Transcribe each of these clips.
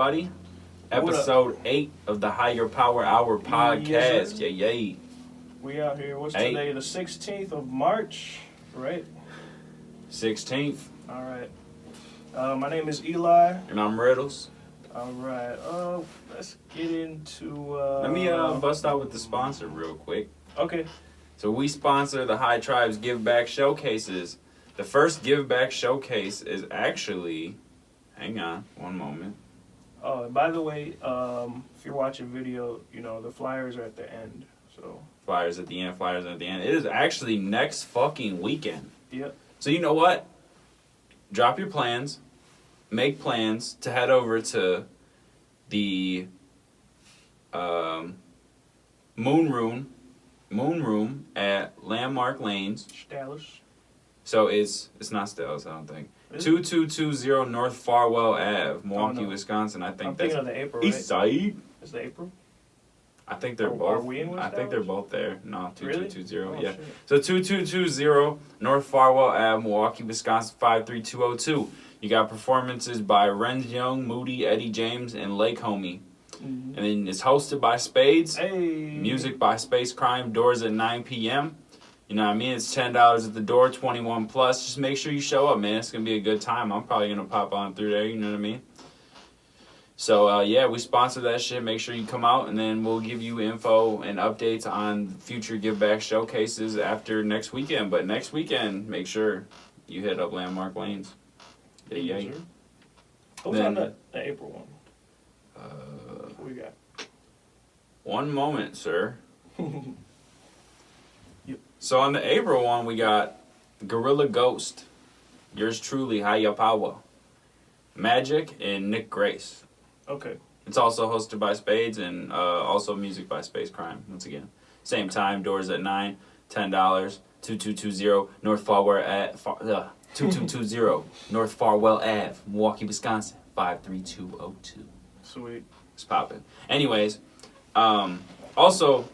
everybody. Episode 8 of the Higher Power Hour podcast. Yes, Yay. We out here. What's 8. today? The 16th of March, right? 16th. All right. My name is Eli. And I'm Riddles. All right. Let's get into. Let me bust out with the sponsor real quick. Okay. So we sponsor the High Tribes Give Back Showcases. The first Give Back Showcase is actually... Hang on, one moment. Oh, and by the way, if you're watching video, you know, the flyers are at the end, so... Flyers at the end. It is actually next fucking weekend. Yep. So you know what? Drop your plans. Make plans to head over to the Moon Room at Landmark Lanes. Stylish. So it's not Stellas, I don't think. Is 2220 North Farwell Ave, Milwaukee, no. Wisconsin. I I'm think thinking that's of the April, right? East Side. Is the April? I think they're Are both. we in West I think they're Dallas? both there. No, 2220. Really? Oh, Yeah. shit. So 2220 North Farwell Ave, Milwaukee, Wisconsin 53202. You got performances by Renz Young, Moody, Eddie James, and Lake Homie. Mm-hmm. And then it's hosted by Spades. Hey. Music by Space Crime. Doors at 9 p.m. You know what I mean? It's $10 at the door, 21 plus. Just make sure you show up, man. It's going to be a good time. I'm probably going to pop on through there, you know what I mean? So, yeah, we sponsor that shit. Make sure you come out, and then we'll give you info and updates on future Give Back showcases after next weekend. But next weekend, make sure you hit up Landmark Lanes. Yeah. Who's Then- on the April one? What we got? One moment, sir. So on the April one, we got Gorilla Ghost, yours truly, Higher Power, Magic, and Nick Grace. Okay. It's also hosted by Spades and also music by Space Crime. Once again, same time, doors at 9, $10, 2220 North Farwell at 2220 North Farwell Ave, Milwaukee, Wisconsin 53202. Sweet. It's popping. Anyways, also,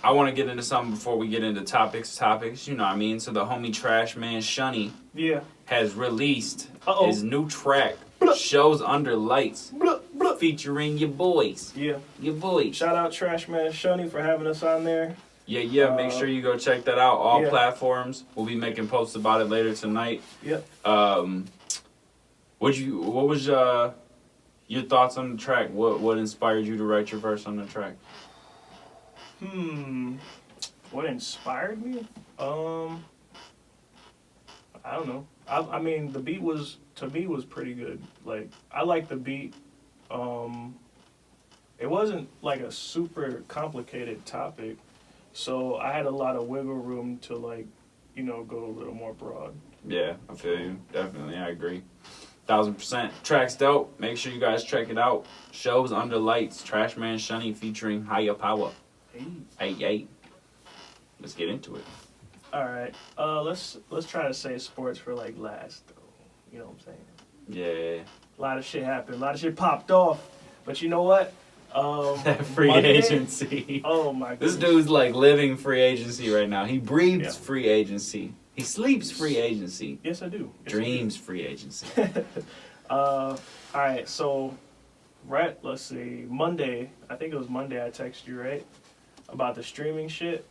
I want to get into something before we get into topics, you know what I mean? So the homie Trash Man Shunny Yeah. has released Uh-oh. his new track, Shows Under Lights, featuring your boys. Yeah. Your boys. Shout out Trash Man Shunny for having us on there. Yeah, make sure you go check that out. All Yeah. platforms. We'll be making posts about it later tonight. Yep. What was your thoughts on the track? What inspired you to write your verse on the track? What inspired me? I don't know. I mean, the beat was pretty good. Like, I like the beat. It wasn't like a super complicated topic, so I had a lot of wiggle room to, like, you know, go a little more broad. Yeah, I feel you. Definitely, I agree. 1000%. Track's dope. Make sure you guys check it out. Shows Under Lights, Trash Man Shunny featuring Higher Power. Hey. Let's get into it. All right. Let's try to say sports for like last, though. You know what I'm saying? Yeah. A lot of shit happened. A lot of shit popped off. But you know what? Free Monday- agency. Oh my This goodness. dude's like living free agency right now. He breathes Yeah. free agency. He sleeps free agency. Yes, I do. Yes, Dreams free agency. I do. All right. So, right. Let's see. Monday. I think it was Monday. I texted you, right, about the streaming shit.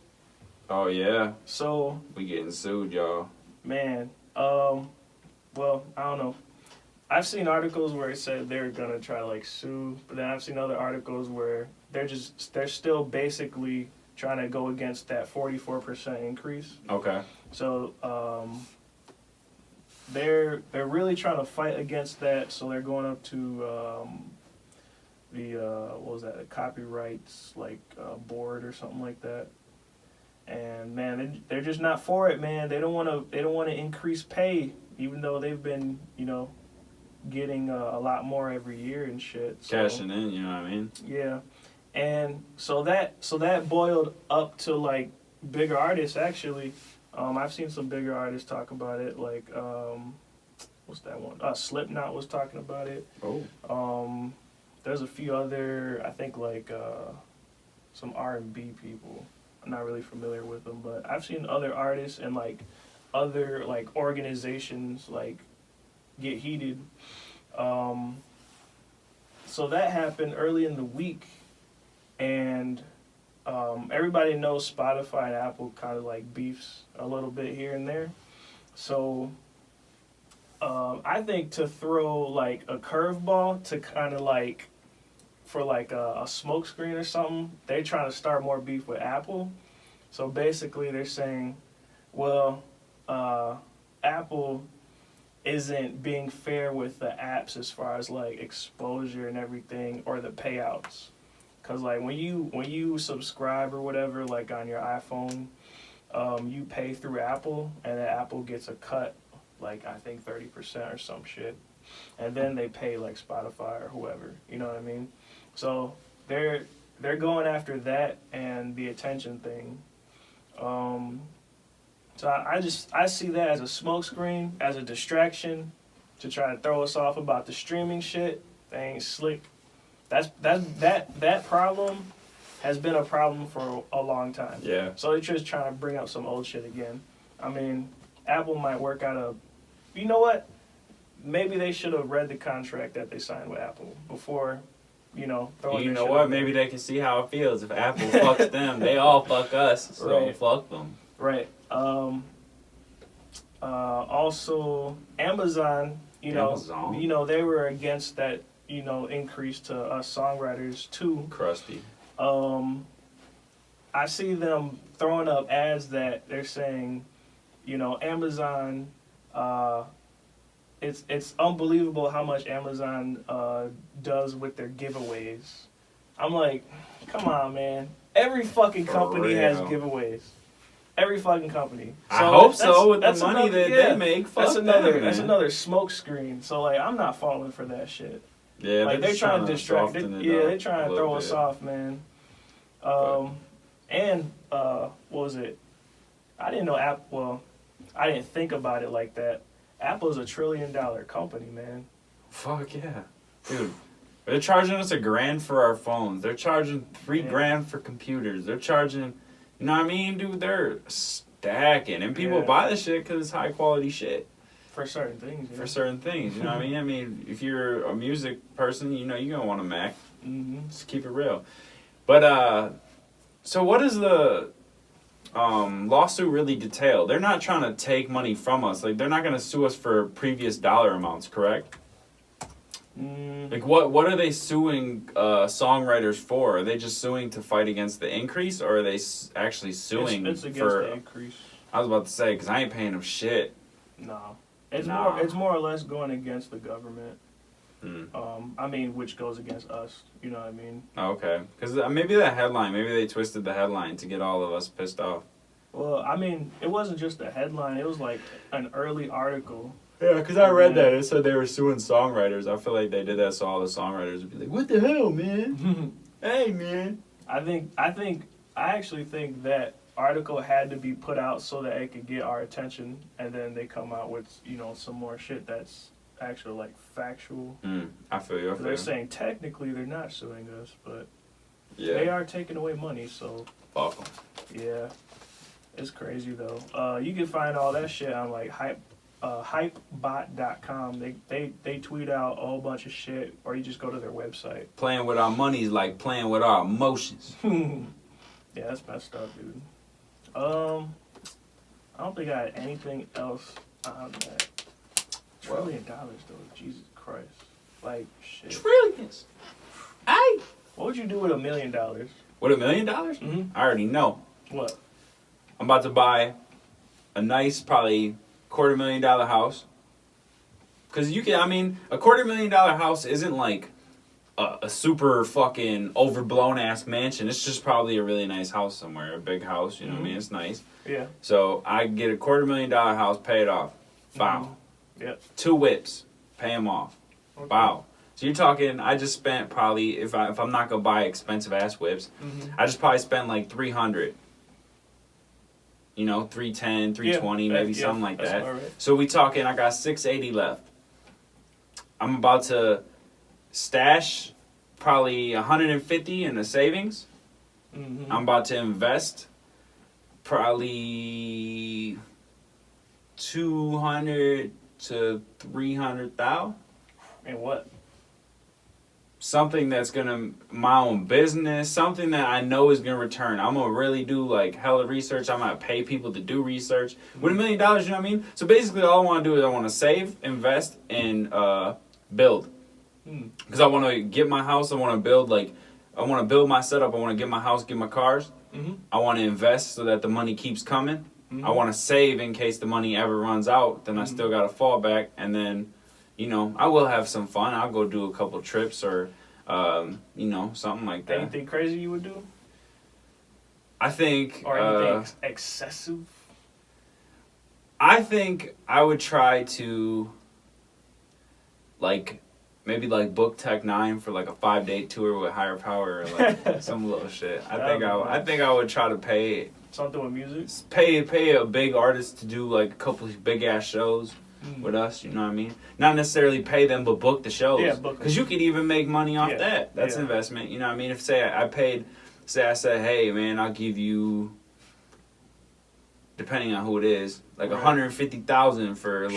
Oh yeah. So, We getting sued, y'all. man. Well, I don't know. I've seen articles where it said they're gonna try to like sue, but then I've seen other articles where they're still basically trying to go against that 44% increase. Okay. So they're really trying to fight against that. So they're going up to the what was that? The copyrights board or something like that. And man, they're just not for it, man. They don't want to increase pay, even though they've been, you know, getting a lot more every year and shit. So, Cashing in, you know what I mean? yeah. And so that boiled up to like bigger artists actually. I've seen some bigger artists talk about it, like what's that one? Slipknot was talking about it. Oh. There's a few other, I think like some R&B people. I'm not really familiar with them, but I've seen other artists and like other like organizations like get heated. so that happened early in the week, and everybody knows Spotify and Apple kind of like beefs a little bit here and there. So I think to throw like a curveball to kind of like for like a smoke screen or something, they're trying to start more beef with Apple. So basically, they're saying, well, Apple isn't being fair with the apps as far as like exposure and everything or the payouts. Cause like when you subscribe or whatever, like on your iPhone, you pay through Apple, and then Apple gets a cut, like I think 30% or some shit, and then they pay like Spotify or whoever. You know what I mean? So they're going after that and the attention thing. So I see that as a smokescreen, as a distraction, to try to throw us off about the streaming shit. They ain't slick. That problem has been a problem for a long time. Yeah. So they're just trying to bring up some old shit again. I mean, Apple might work out a. You know what? Maybe they should have read the contract that they signed with Apple before, throwing. You know what? Maybe they can see how it feels. If Apple fucks them, they all fuck us. So Right. fuck them. Right. Also, Amazon. Amazon. They were against that. Increase to us songwriters too. Crusty. I see them throwing up ads that they're saying, Amazon. It's unbelievable how much Amazon does with their giveaways. I'm like, come on, man. Every fucking company has giveaways. Every fucking company. So I hope so with the money that they make. Fuck that's another smoke screen. So like, I'm not falling for that shit. Yeah, like they're trying to distract. They're trying to throw us off, man. And what was it? I didn't know Apple. Well, I didn't think about it like that. Apple's $1 trillion company, man. Fuck yeah, dude. They're charging us $1,000 for our phones. They're charging $3,000 for computers. They're charging, you know what I mean, dude? They're stacking, and people buy the shit because it's high quality shit. For certain things. For certain things, you know what I mean? I mean, if you're a music person, you're gonna want a Mac. Mm-hmm. Just keep it real. But so what is the lawsuit really detail? They're not trying to take money from us. Like they're not gonna sue us for previous dollar amounts, correct? Like what are they suing songwriters for? Are they just suing to fight against the increase, or are they actually suing it's against for the increase? I was about to say, because I ain't paying them shit. No. It's more or less going against the government. I mean, which goes against us. You know what I mean? Oh, okay. Because maybe that headline, maybe they twisted the headline to get all of us pissed off. Well, I mean, it wasn't just a headline. It was like an early article. Yeah, because I read that. It said they were suing songwriters. I feel like they did that so all the songwriters would be like, what the hell, man? Hey, man. I actually think that article had to be put out so that it could get our attention, and then they come out with some more shit that's actually like factual. I feel you. They're saying technically they're not suing us, but yeah, they are taking away money. So fuck them. Yeah, it's crazy though. You can find all that shit on like hypebot.com. They tweet out a whole bunch of shit, or you just go to their website. Playing with our money is like playing with our emotions. Yeah, that's messed up, dude. I don't think I had anything else on that. $1 trillion though, Jesus Christ. Like, shit. Trillions. Aye. What would you do with $1 million? With $1 million? Mm-hmm. I already know. What? I'm about to buy a nice, probably $250,000 house. Because a $250,000 house isn't like a super fucking overblown ass mansion. It's just probably a really nice house somewhere, a big house. You know what I mean? It's nice. Yeah. So I get a $250,000 house, pay it off. Wow. Yep. 2 whips, pay them off. Okay. Wow. So you're talking, I just spent probably, if I'm not going to buy expensive ass whips, I just probably spent like $300. 310, 320, maybe something like that. Right. So we talking, I got $680 left. I'm about to stash probably $150 in the savings. I'm about to invest probably $200,000 to $300,000. And what? something that's gonna my own business, something that I know is gonna return. I'm gonna really do like hella research. I'm gonna pay people to do research. With $1 million, you know what I mean? So basically, all I want to do is I want to save, invest, and build. Because I want to get my house. I want to build I want to build my setup. I want to get my house, get my cars. I want to invest so that the money keeps coming. I want to save in case the money ever runs out. Then I still got a fallback, and then. You know, I will have some fun. I'll go do a couple trips or, you know, something like that. Anything crazy you would do? I think... Or anything excessive? I think I would try to, maybe book Tech 9 for a 5-day tour with Higher Power or some little shit. I think I would try to pay... Something with music? Pay a big artist to do a couple big ass shows. With us, you know what I mean? Not necessarily pay them, but book the shows. Yeah, book them. Because you could even make money off that. That's investment, you know what I mean? If, I said, hey, man, I'll give you, depending on who it is, $150,000 for,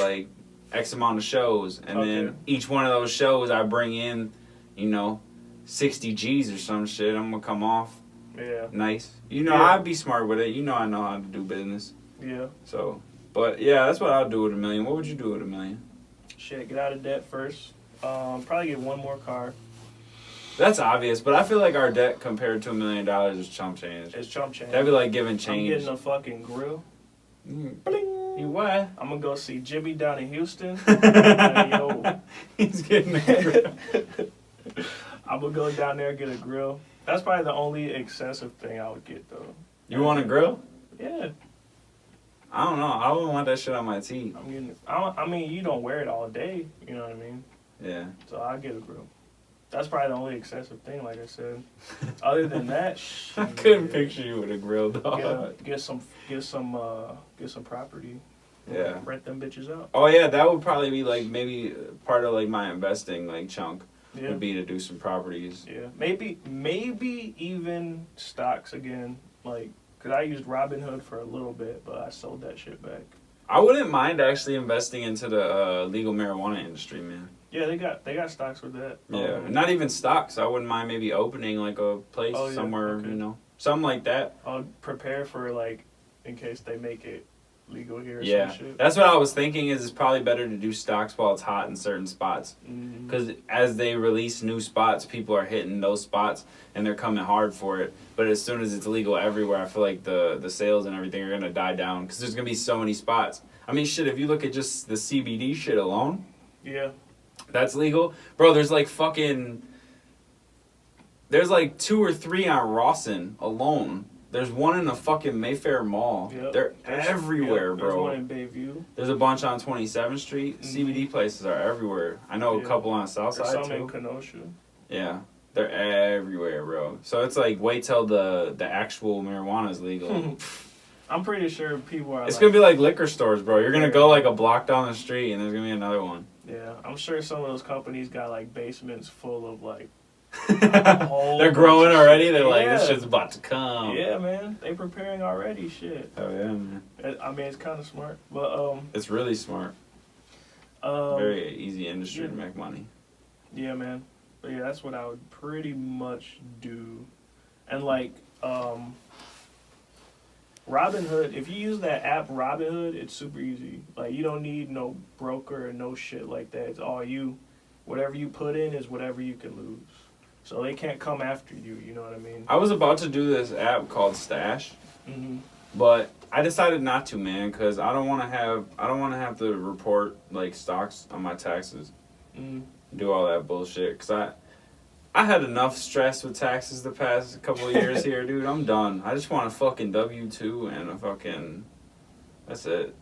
X amount of shows. And then each one of those shows, I bring in, 60 G's or some shit. I'm going to come off nice. I'd be smart with it. I know how to do business. Yeah. So... But, yeah, that's what I'll do with $1 million. What would you do with $1 million? Shit, get out of debt first. Probably get one more car. That's obvious, but I feel like our debt compared to $1 million is chump change. It's chump change. That'd be like giving change. I'm getting a fucking grill. Bling. You what? I'm gonna go see Jimmy down in Houston. Yo. He's getting a grill. I'm gonna go down there and get a grill. That's probably the only excessive thing I would get, though. You want a grill? Yeah. I don't know. I wouldn't want that shit on my teeth. I mean, you don't wear it all day. You know what I mean? Yeah. So I'll get a grill. That's probably the only excessive thing, like I said. Other than that, I couldn't picture you with a grill, dog. Get some property. Yeah. Rent them bitches out. Oh yeah, that would probably be maybe part of my investing chunk. Yeah. Would be to do some properties. Yeah. Maybe even stocks again, because I used Robinhood for a little bit, but I sold that shit back. I wouldn't mind actually investing into the legal marijuana industry, man. Yeah, they got stocks with that. Yeah, not even stocks. I wouldn't mind maybe opening a place somewhere, something like that. I'll prepare for in case they make it legal here or some shit. That's what I was thinking is it's probably better to do stocks while it's hot in certain spots. Because as they release new spots, people are hitting those spots and they're coming hard for it. But as soon as it's legal everywhere, I feel like the sales and everything are going to die down because there's going to be so many spots. I mean, shit, if you look at just the CBD shit alone. Yeah. That's legal. Bro, there's there's 2 or 3 on Rawson alone. There's one in the fucking Mayfair Mall. Yep. They're everywhere, bro. There's one in Bayview. There's a bunch on 27th Street. CBD places are everywhere. I know a couple on Southside, too. There's some in Kenosha. Yeah. They're everywhere, bro. So it's wait till the actual marijuana is legal. I'm pretty sure people are It's going to be like liquor stores, bro. You're going to go a block down the street and there's going to be another one. Yeah. I'm sure some of those companies got basements full of they're growing already. They're this shit's about to come. Yeah, man. They preparing already. Shit. Oh yeah, man. I mean, it's kind of smart, but it's really smart. Very easy industry to make money. Yeah, man. But yeah, that's what I would pretty much do. And Robinhood, if you use that app Robinhood, it's super easy. You don't need no broker or no shit like that. It's all you. Whatever you put in is whatever you can lose. So they can't come after you, you know what I mean? I was about to do this app called Stash, but I decided not to, man, because I don't want to have to report stocks on my taxes, do all that bullshit. Because I had enough stress with taxes the past couple of years here, dude. I'm done. I just want a fucking W-2 and a fucking. That's it.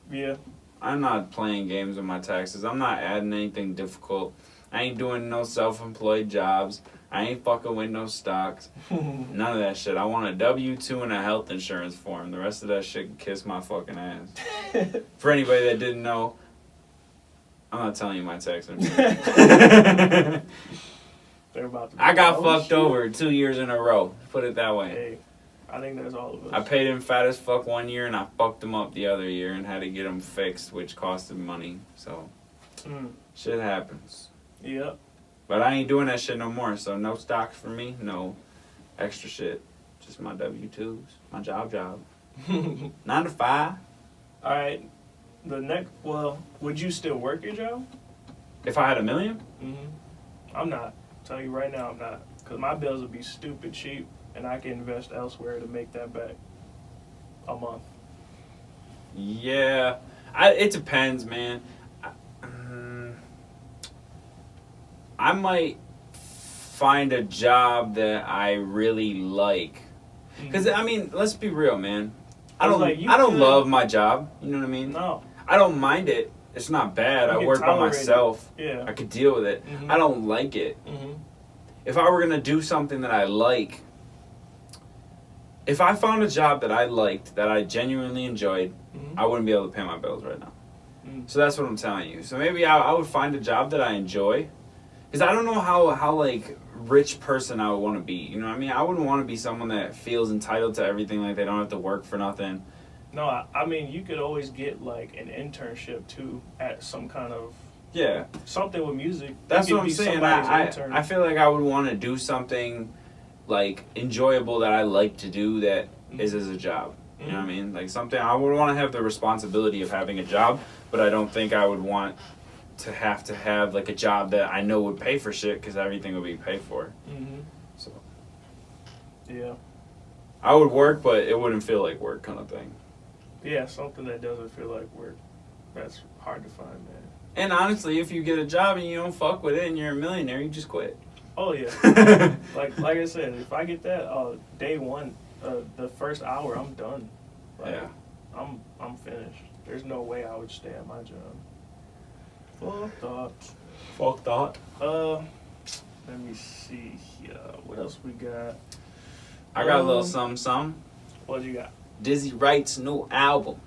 Yeah. I'm not playing games with my taxes. I'm not adding anything difficult. I ain't doing no self-employed jobs. I ain't fucking with no stocks. None of that shit. I want a W-2 and a health insurance form. The rest of that shit can kiss my fucking ass. For anybody that didn't know, I'm not telling you my tax information. I got fucked over 2 years in a row. Put it that way. Hey, I think that's all of us. I paid him fat as fuck one year and I fucked him up the other year and had to get him fixed, which costed money. So, shit happens. Yep. But I ain't doing that shit no more. So no stocks for me. No extra shit. Just my W-2s. My job. 9 to 5. All right. Would you still work your job? If I had $1 million? I'm not. I'll tell you right now, I'm not. Because my bills would be stupid cheap, and I can invest elsewhere to make that back a month. Yeah. It depends, man. I might find a job that I really like. Because, I mean, let's be real, man. I don't love my job. You know what I mean? No. I don't mind it. It's not bad. I work by myself. Yeah. I could deal with it. I don't like it. If I were going to do something that I like, if I found a job that I liked, that I genuinely enjoyed, I wouldn't be able to pay my bills right now. So that's what I'm telling you. So maybe I would find a job that I enjoy. Because I don't know how like, rich person I would want to be. You know what I mean? I wouldn't want to be someone that feels entitled to everything, like they don't have to work for nothing. No, I mean, you could always get, like, an internship, too, at some kind of... Yeah. Something with music. That's what I'm saying. I feel like I would want to do something, like, enjoyable that I like to do that is as a job. You know what I mean? Like, something... I would want to have the responsibility of having a job, but I don't think I would want to have, like, a job that I know would pay for shit, because everything would be paid for. So... Yeah. I would work, but it wouldn't feel like work kind of thing. Yeah, something that doesn't feel like work. That's hard to find, man. And honestly, if you get a job and you don't fuck with it and you're a millionaire, you just quit. Oh, yeah. like I said, if I get that day one, the first hour, I'm done. Like, yeah. I'm finished. There's no way I would stay at my job. Fuck thought. Let me see here. What else we got? I got a little something. What you got? Dizzy Wright's new album.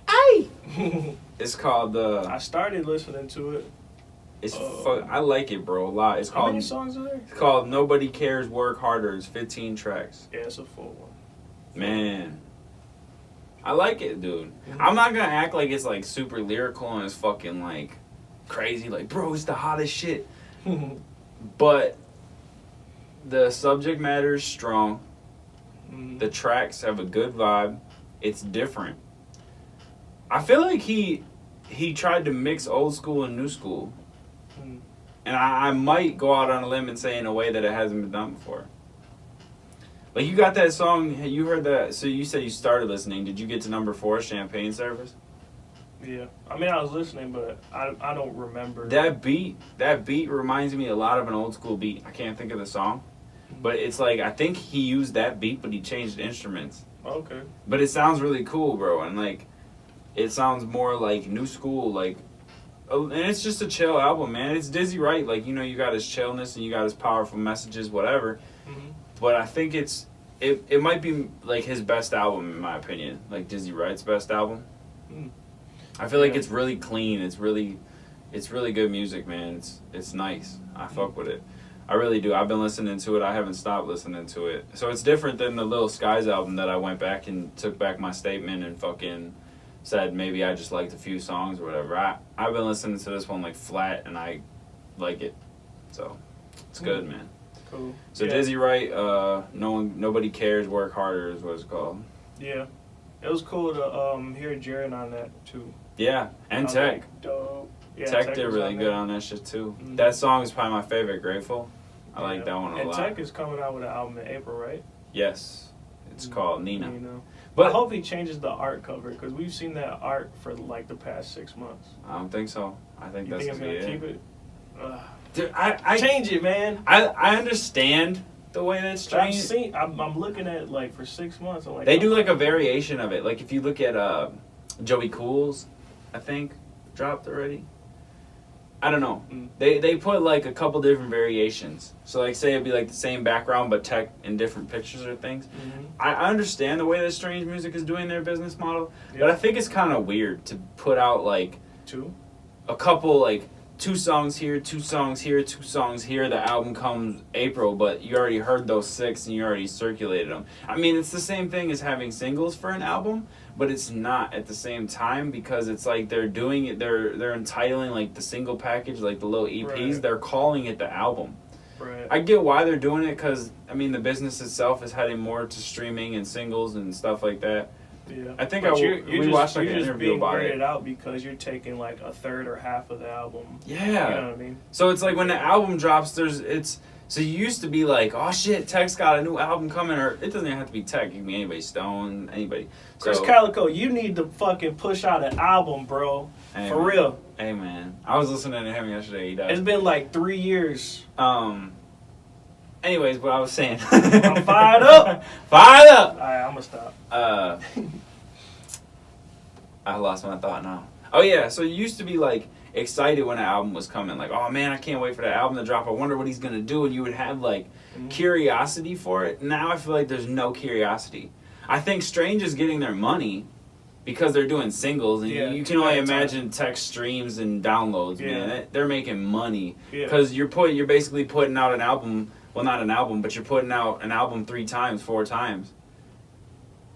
Hey! It's called I started listening to it. It's I like it, bro, a lot. It's how many songs are there? It's called Nobody Cares, Work Harder. It's 15 tracks. Yeah, it's a full one. Man. I like it, dude. I'm not gonna act like it's like super lyrical and it's fucking like crazy, like, bro, it's the hottest shit. But the subject matter is strong. The tracks have a good vibe. It's different. I feel like he tried to mix old school and new school. And I might go out on a limb and say in a way that it hasn't been done before. Like, you got that song, you heard that, so you said you started listening. Did you get to number 4, Champagne Service? Yeah. I mean, I was listening, but I don't remember. That beat reminds me a lot of an old school beat. I can't think of the song. But it's like, I think he used that beat, but he changed instruments. Okay. But it sounds really cool, bro. And, like, it sounds more like new school, like, and it's just a chill album, man. It's Dizzy Wright. Like, you know, you got his chillness and you got his powerful messages, whatever. But I think it might be, like, his best album, in my opinion. Like, Dizzy Wright's best album. I feel like it's really clean. It's really good music, man. It's nice. I fuck with it. I really do. I've been listening to it. I haven't stopped listening to it. So it's different than the Little Skies album that I went back and took back my statement and fucking said maybe I just liked a few songs or whatever. I've been listening to this one, like, flat, and I like it. So it's good, man. Cool. So Dizzy Wright, Nobody Cares, Work Harder is what it's called. Yeah. It was cool to hear Jared on that, too. Yeah, and Tech. Like, dope. Yeah, Tech did really good on that shit, too. That song is probably my favorite, Grateful. I like that one a lot. And Tech is coming out with an album in April, right? Yes. It's called Nina. But I hope he changes the art cover, because we've seen that art for, like, the past 6 months. I don't think so. I think you that's think it's going to keep it? Dude, I change it, man. I understand the way that's changed. I'm looking at it, like, for 6 months. I'm like, they do, like, a variation of it. Like, if you look at Joey Cool's, I think, dropped already. I don't know. They put, like, a couple different variations. So, like, say it'd be, like, the same background, but Tech in different pictures or things. I understand the way that Strange Music is doing their business model, but I think it's kind of weird to put out, like, two? A couple, like, 2 songs here, 2 songs here, 2 songs here. The album comes April, but you already heard those 6 and you already circulated them. I mean, it's the same thing as having singles for an album, but it's not at the same time because it's like they're doing it. They're entitling like the single package, like the little EPs. Right. They're calling it the album. Right. I get why they're doing it because I mean the business itself is heading more to streaming and singles and stuff like that. Yeah. I think But we watched like an just interview being about graded it. out because you're taking like a third or half of the album. Yeah. You know what I mean? So it's like when the album drops, so you used to be like, oh shit, Tech's got a new album coming, or it doesn't even have to be Tech. It can be anybody, Stone, anybody. Chris So, Calico, you need to fucking push out an album, bro. hey, For man. real. Hey man, I was listening to him yesterday. He It's died. been like 3 years. Anyways, what I was saying. I'm fired up. Fired up. Alright, I'm gonna stop. I lost my thought now. Oh yeah, so you used to be like excited when an album was coming, like, oh man, I can't wait for the album to drop. I wonder what he's gonna do, and you would have like curiosity for it. Now I feel like there's no curiosity. I think Strange is getting their money because they're doing singles, and Yeah, you can two only at a time. imagine tech streams and downloads, Yeah. man. They're making money Yeah. because you're basically putting out an album. Well, not an album, but you're putting out an album 3 times, 4 times.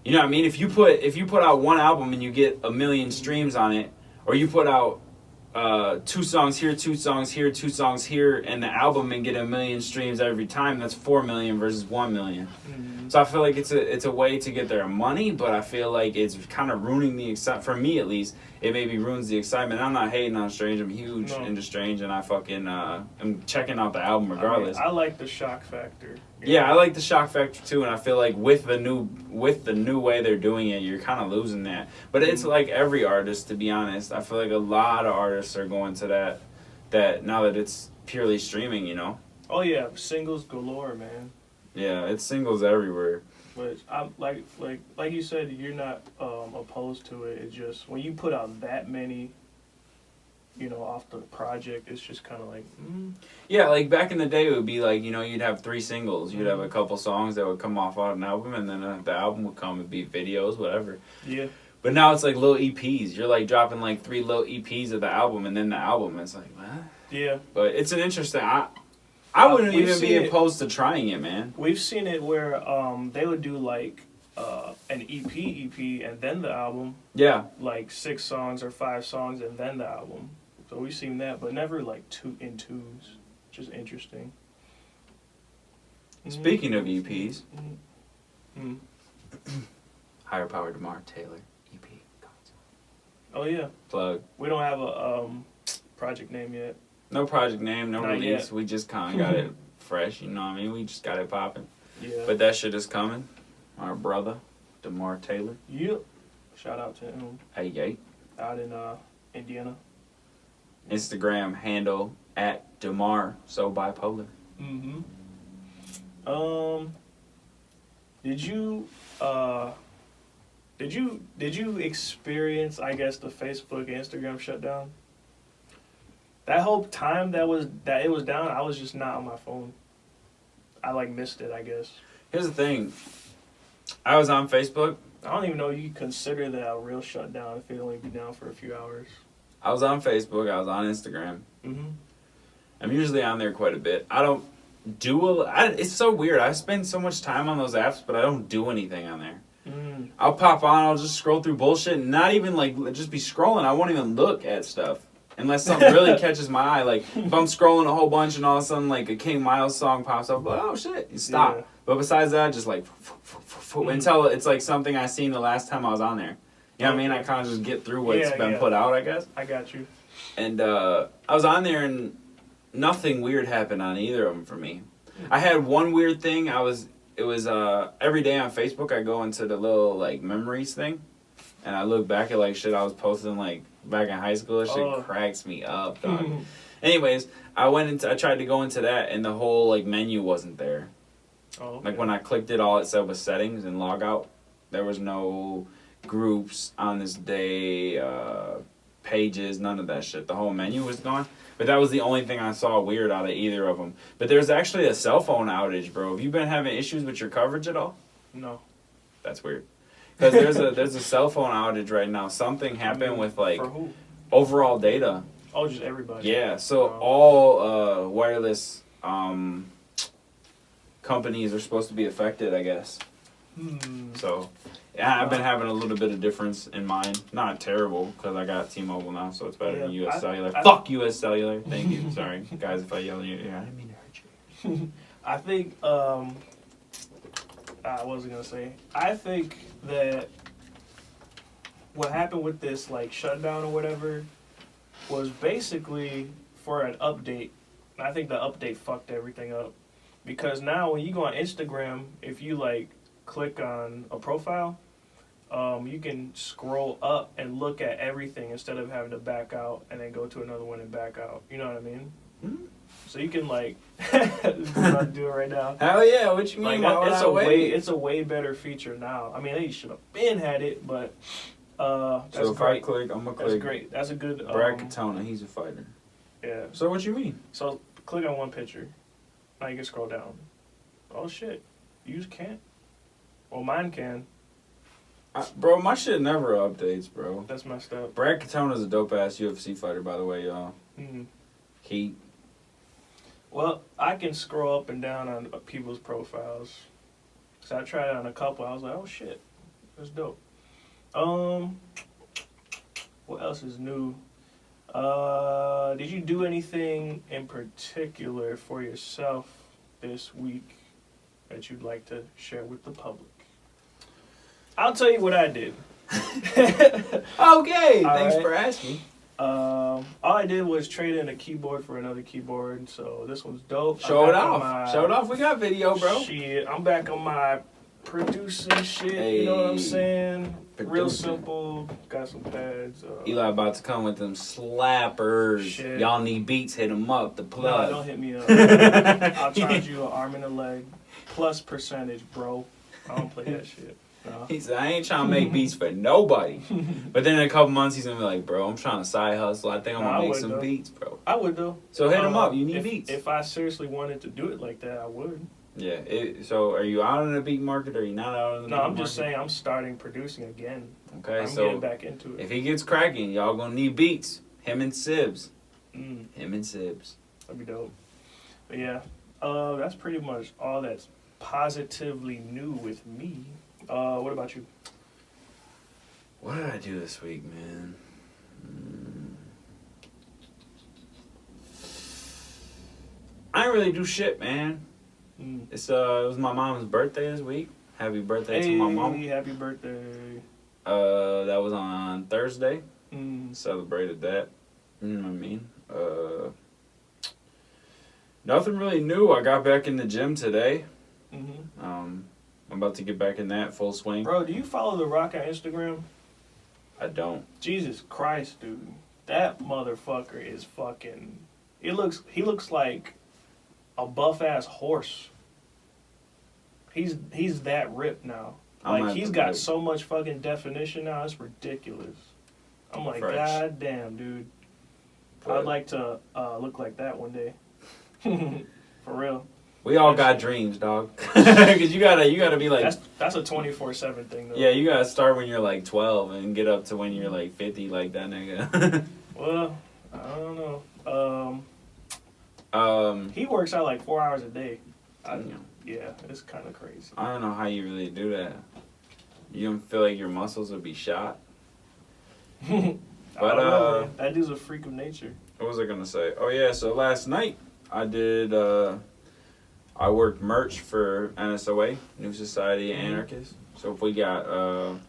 You know what I mean? If you put out one album and you get 1 million streams on it, or you put out 2 songs here, 2 songs here, 2 songs here, and the album and get 1 million streams every time, that's 4 million versus 1 million. Mhm. So I feel like it's a way to get their money, but I feel like it's kind of ruining the excitement. For me, at least, it maybe ruins the excitement. I'm not hating on Strange. I'm huge No. into Strange, and I fucking I'm checking out the album I mean, regardless. I like the shock factor. Yeah, I like the shock factor too, and I feel like with the new way they're doing it, you're kind of losing that. But it's like every artist, to be honest. I feel like a lot of artists are going to that now that it's purely streaming, you know. Oh yeah, singles galore, man. Yeah, it's singles everywhere. But I'm like you said, you're not opposed to it. It's just when you put out that many, you know, off the project, it's just kind of like. Yeah, like back in the day, it would be like, you know, you'd have 3 singles, you'd have a couple songs that would come off on an album, and then the album would come and be videos, whatever. Yeah. But now it's like little EPs. You're like dropping like 3 little EPs of the album, and then the album. It's like, what? Yeah. But it's an interesting. I wouldn't We've even be seen it. opposed to trying it, man. We've seen it where they would do like an EP, and then the album, Yeah. like 6 songs or 5 songs, and then the album. So we've seen that, but never like 2 in 2s. Just interesting. Speaking of EPs, Mm. Higher Power DeMar Taylor EP. Oh yeah, Plug. we don't have a project name yet. No project name, no Not release. yet. We just kind of got it fresh, you know what I mean? We just got it popping. Yeah. But that shit is coming. Our brother, DeMar Taylor. Yep. Shout out to him Hey, yay. out in Indiana. Instagram handle at DeMar So Bipolar. Mm-hmm. Did you experience, I guess, the Facebook, Instagram shutdown? That whole time that it was down, I was just not on my phone. I like missed it, I guess. Here's the thing. I was on Facebook. I don't even know if you could consider that a real shutdown if it only be down for a few hours. I was on Facebook. I was on Instagram. Mm-hmm. I'm usually on there quite a bit. I don't do it's so weird. I spend so much time on those apps, but I don't do anything on there. Mm. I'll pop on, I'll just scroll through bullshit, and not even like just be scrolling. I won't even look at stuff unless something really catches my eye. Like if I'm scrolling a whole bunch and all of a sudden like a King Miles song pops up, like, oh shit, you stop. Yeah. But besides that, just like until it's like something I seen the last time I was on there. You know what I mean? I kind of just get through what's been put out, I guess. I got you. And I was on there and nothing weird happened on either of them for me. I had one weird thing. It was every day on Facebook I go into the little like memories thing, and I look back at like shit I was posting like back in high school. That shit cracks me up, dog. Anyways, I tried to go into that, and the whole like menu wasn't there. Oh, okay. Like when I clicked it, all it said was settings and log out. There was no groups on this day, pages, none of that shit. The whole menu was gone. But that was the only thing I saw weird out of either of them. But there's actually a cell phone outage, bro. Have you been having issues with your coverage at all? No. That's weird. Because there's a cell phone outage right now. Something happened with like For who? overall data. Oh, just everybody. Yeah, so all wireless companies are supposed to be affected, I guess. So, yeah, I've been having a little bit of difference in mine. Not terrible, because I got T-Mobile now, so it's better than U.S. Cellular. Fuck U.S. Cellular. Thank you. Sorry, guys, if I yell at you. Yeah, I didn't mean to hurt you. I think, I wasn't going to say. I think that what happened with this, like, shutdown or whatever was basically for an update. I think the update fucked everything up. Because now when you go on Instagram, if you, like, click on a profile, you can scroll up and look at everything instead of having to back out and then go to another one and back out. You know what I mean? Mm-hmm. So you can like not do it right now. Hell yeah! What you mean? Like, it's a way better feature now. I mean, they should have been had it, but that's so if great. I click, I'm gonna click. That's great. That's a good. Brad Katona, he's a fighter. Yeah. So what you mean? So click on one picture. Now you can scroll down. Oh shit! You can't. Well, mine can. Bro, my shit never updates, bro. That's messed up. Brad Katona's a dope ass UFC fighter, by the way, y'all. Mm-hmm. Heat. Well, I can scroll up and down on people's profiles. So I tried it on a couple. I was like, oh shit, that's dope. What else is new? Did you do anything in particular for yourself this week that you'd like to share with the public? I'll tell you what I did. Okay, thanks for asking. All I did was trade in a keyboard for another keyboard, so this one's dope. Show it off. Show it off. We got video, bro. Shit, I'm back on my producing shit. Hey. You know what I'm saying? Real simple. Got some pads. Eli about to come with them slappers. Shit. Y'all need beats, hit them up. The plug. No, don't hit me up. I'll charge you an arm and a leg plus percentage, bro. I don't play that shit. No. He said, I ain't trying to make beats for nobody. But then in a couple months, he's going to be like, bro, I'm trying to side hustle. I think I'm going to make some beats, bro. I would, though. So hit him up. You need beats. If I seriously wanted to do it like that, I would. Yeah. So are you out in the beat market or are you not out in the beat market? No, I'm just saying I'm starting producing again. Okay, I'm getting back into it. If he gets cracking, y'all going to need beats. Him and Sibs. Him and Sibs. That'd be dope. But yeah, that's pretty much all that's positively new with me. What about you? What did I do this week, man? I didn't really do shit, man. It was my mom's birthday this week. Happy birthday to my mom. Happy birthday. That was on Thursday. Celebrated that. You know what I mean? Nothing really new. I got back in the gym today. I'm about to get back in that full swing. Bro, do you follow The Rock on Instagram? I don't. Jesus Christ, dude. That motherfucker is fucking... He looks like a buff-ass horse. He's that ripped now. Like, he's got so much fucking definition now, it's ridiculous. I'm like, God damn, dude. I'd like to look like that one day. For real. We all got dreams, dog. Because you gotta be like... That's a 24/7 thing, though. Yeah, you gotta start when you're like 12 and get up to when you're like 50 like that nigga. Well, I don't know. He works out like 4 hours a day. Yeah, it's kind of crazy. I don't know how you really do that. You don't feel like your muscles would be shot? But I don't know, man. That dude's a freak of nature. What was I gonna say? Oh yeah, so last night I did... I worked merch for NSOA, New Society of Anarchists. So if we got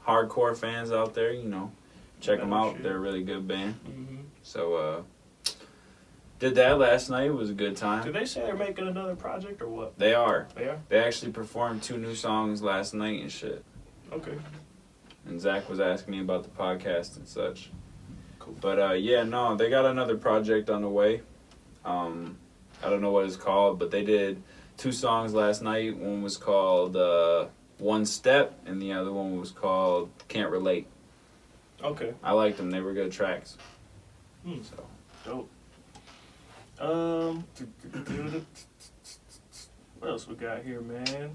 hardcore fans out there, check them out. Shit. They're a really good band. So did that last night. It was a good time. Did they say they're making another project or what? They are. They are? They actually performed 2 new songs last night and shit. Okay. And Zach was asking me about the podcast and such. Cool. But yeah, no, they got another project on the way. I don't know what it's called, but they did 2 songs last night. One was called One Step, and the other one was called Can't Relate. Okay. I liked them. They were good tracks. So dope. What else we got here, man?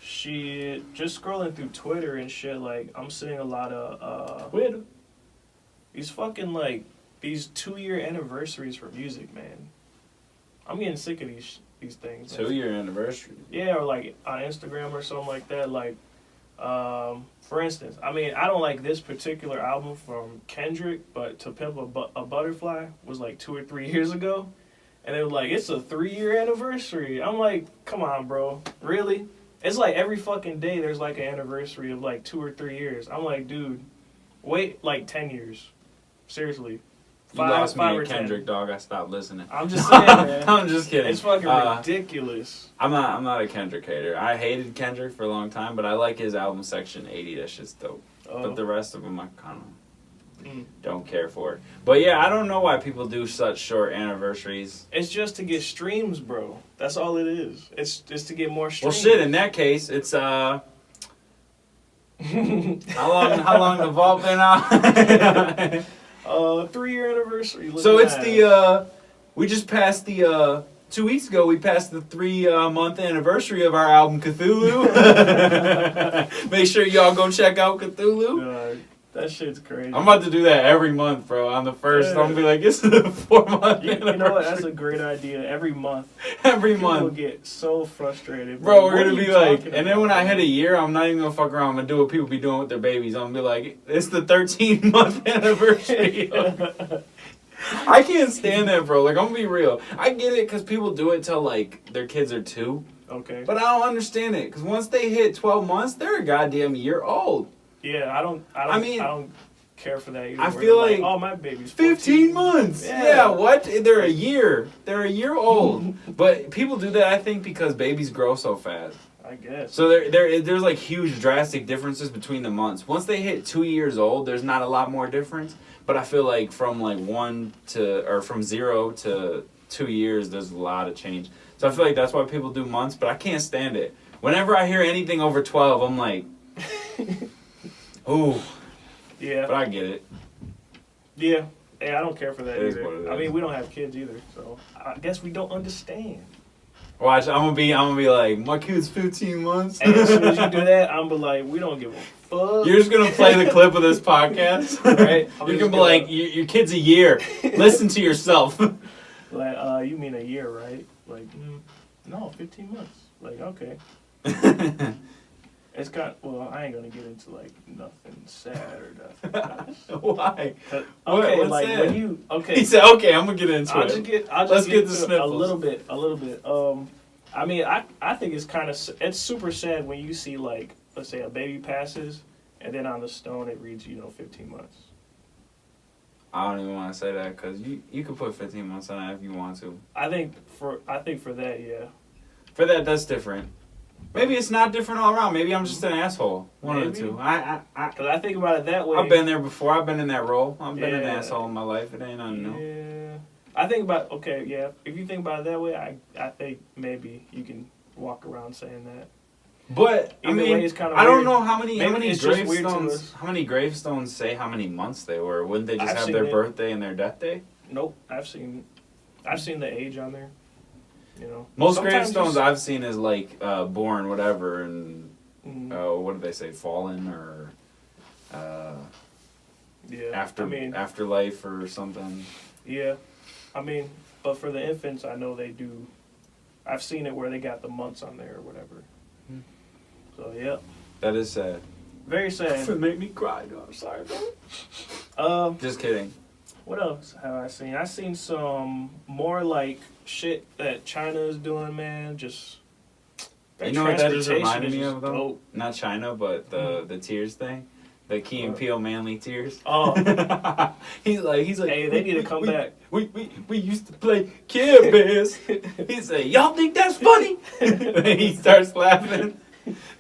Shit, just scrolling through Twitter and shit, like, I'm seeing a lot of, Twitter? These fucking, like, these 2-year anniversaries for music, man. I'm getting sick of these things. 2-year anniversary. Yeah, or like on Instagram or something like that. Like, for instance, I mean, I don't like this particular album from Kendrick, but To Pimp a Butterfly was like 2 or 3 years ago. And they were like, it's a 3-year anniversary. I'm like, come on, bro. Really? It's like every fucking day there's like an anniversary of like 2 or 3 years. I'm like, dude, wait like 10 years. Seriously. You lost me at Kendrick, dog. I stopped listening. I'm just saying, man. I'm just kidding. It's fucking ridiculous. I'm not a Kendrick hater. I hated Kendrick for a long time, but I like his album Section 80. That shit's dope. But the rest of them I kind of don't care for. But yeah, I don't know why people do such short anniversaries. It's just to get streams, bro. That's all it is. It's just to get more streams. Well, shit. In that case, it's how long the vault been out? 3-year anniversary. So it's we just passed the 2 weeks ago. We passed the 3-month anniversary of our album Cthulhu. Make sure y'all go check out Cthulhu. That shit's crazy. I'm about to do that every month, bro. On the first, I'm gonna be like, it's the 4-month anniversary. You know what? That's a great idea. Every month. People will get so frustrated. Bro, we're gonna be like, and then when I hit a year, I'm not even gonna fuck around. I'm gonna do what people be doing with their babies. I'm gonna be like, it's the 13-month anniversary. I can't stand that, bro. Like, I'm gonna be real. I get it because people do it till like their kids are 2. Okay. But I don't understand it because once they hit 12 months, they're a goddamn year old. Yeah, I don't care for that either. I feel like, oh, my baby's 15 months. Yeah, what? They're a year. They're a year old. But people do that, I think, because babies grow so fast. I guess. So there's like huge drastic differences between the months. Once they hit 2 years old, there's not a lot more difference. But I feel like from like from 0 to 2 years, there's a lot of change. So I feel like that's why people do months. But I can't stand it. Whenever I hear anything over 12, I'm like. Ooh. Yeah. But I get it. Yeah. Hey, I don't care for that either. I mean, we don't have kids either, so I guess we don't understand. Watch, I'm gonna be like, my kid's 15 months. And as soon as you do that, I'm gonna be like, we don't give a fuck. You're just gonna play the clip of this podcast, right? You're gonna be like, your kid's a year. Listen to yourself. Like, you mean a year, right? Like, no, 15 months. Like, okay. It's well, I ain't gonna get into like nothing sad or nothing. Why? Okay, what's like sad? when you He said, "Okay, I'm gonna get into it." Let's get the sniffles. A little bit. I mean, I think it's super sad when you see like, let's say a baby passes, and then on the stone it reads 15 months. I don't even want to say that because you can put 15 months on it if you want to. I think for that, yeah. For that, that's different. Maybe it's not different all around. Maybe I'm just an asshole. One of the two. Because I think about it that way. I've been there before. I've been in that role. I've been an asshole in my life. It ain't nothing new. Yeah. I think about, if you think about it that way, I think maybe you can walk around saying that. But, I mean, it's kind of I don't weird. know how many gravestones say how many months they were. Wouldn't they just have their birthday and their death day? Nope. I've seen the age on there. Most gravestones I've seen is like born whatever and what do they say, fallen or afterlife or something. Yeah, I mean, but for the infants, I know they do. I've seen it where they got the months on there or whatever. So yeah, that is sad. Very sad. It made me cry. No, I'm sorry, bro. Just kidding. What else have I seen? I've seen some more like shit that China is doing, man. Just you know what that just reminded me of, though? Dope. Not China, but the tears thing, the Key and Peele manly tears. Oh, he's like, hey, they need to come back. We used to play Care Bears. He said, y'all think that's funny? And he starts laughing.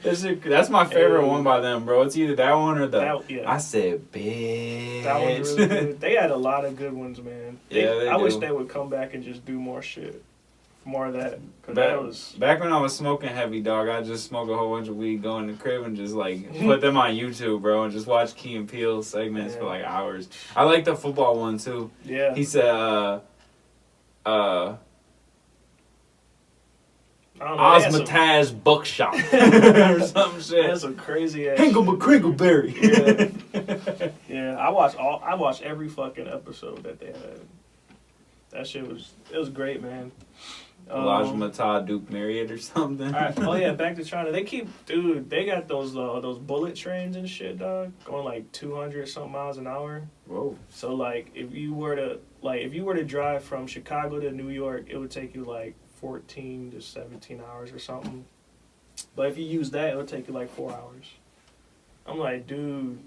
That's my favorite one by them, bro. It's either that one or I said, bitch. That one's really good. They had a lot of good ones, man. I wish they would come back and just do more shit. More of that. Back when I was smoking heavy, dog, I'd just smoke a whole bunch of weed, go in the crib, and just like put them on YouTube, bro, and just watch Key and Peele segments for like hours. I like the football one, too. Yeah. He said, Osmataz Buckshot or some shit. That's some crazy ass Hinkle McCrinkleberry. Yeah, I watched every fucking episode that they had. That shit was great, man. Elijah Mata, Duke Marriott or something. All right. Oh yeah, back to China. They got those bullet trains and shit, dog, going like 200 something miles an hour. Whoa. So like if you were to drive from Chicago to New York, it would take you like 14 to 17 hours or something. But if you use that, it would take you like 4 hours. I'm like, dude,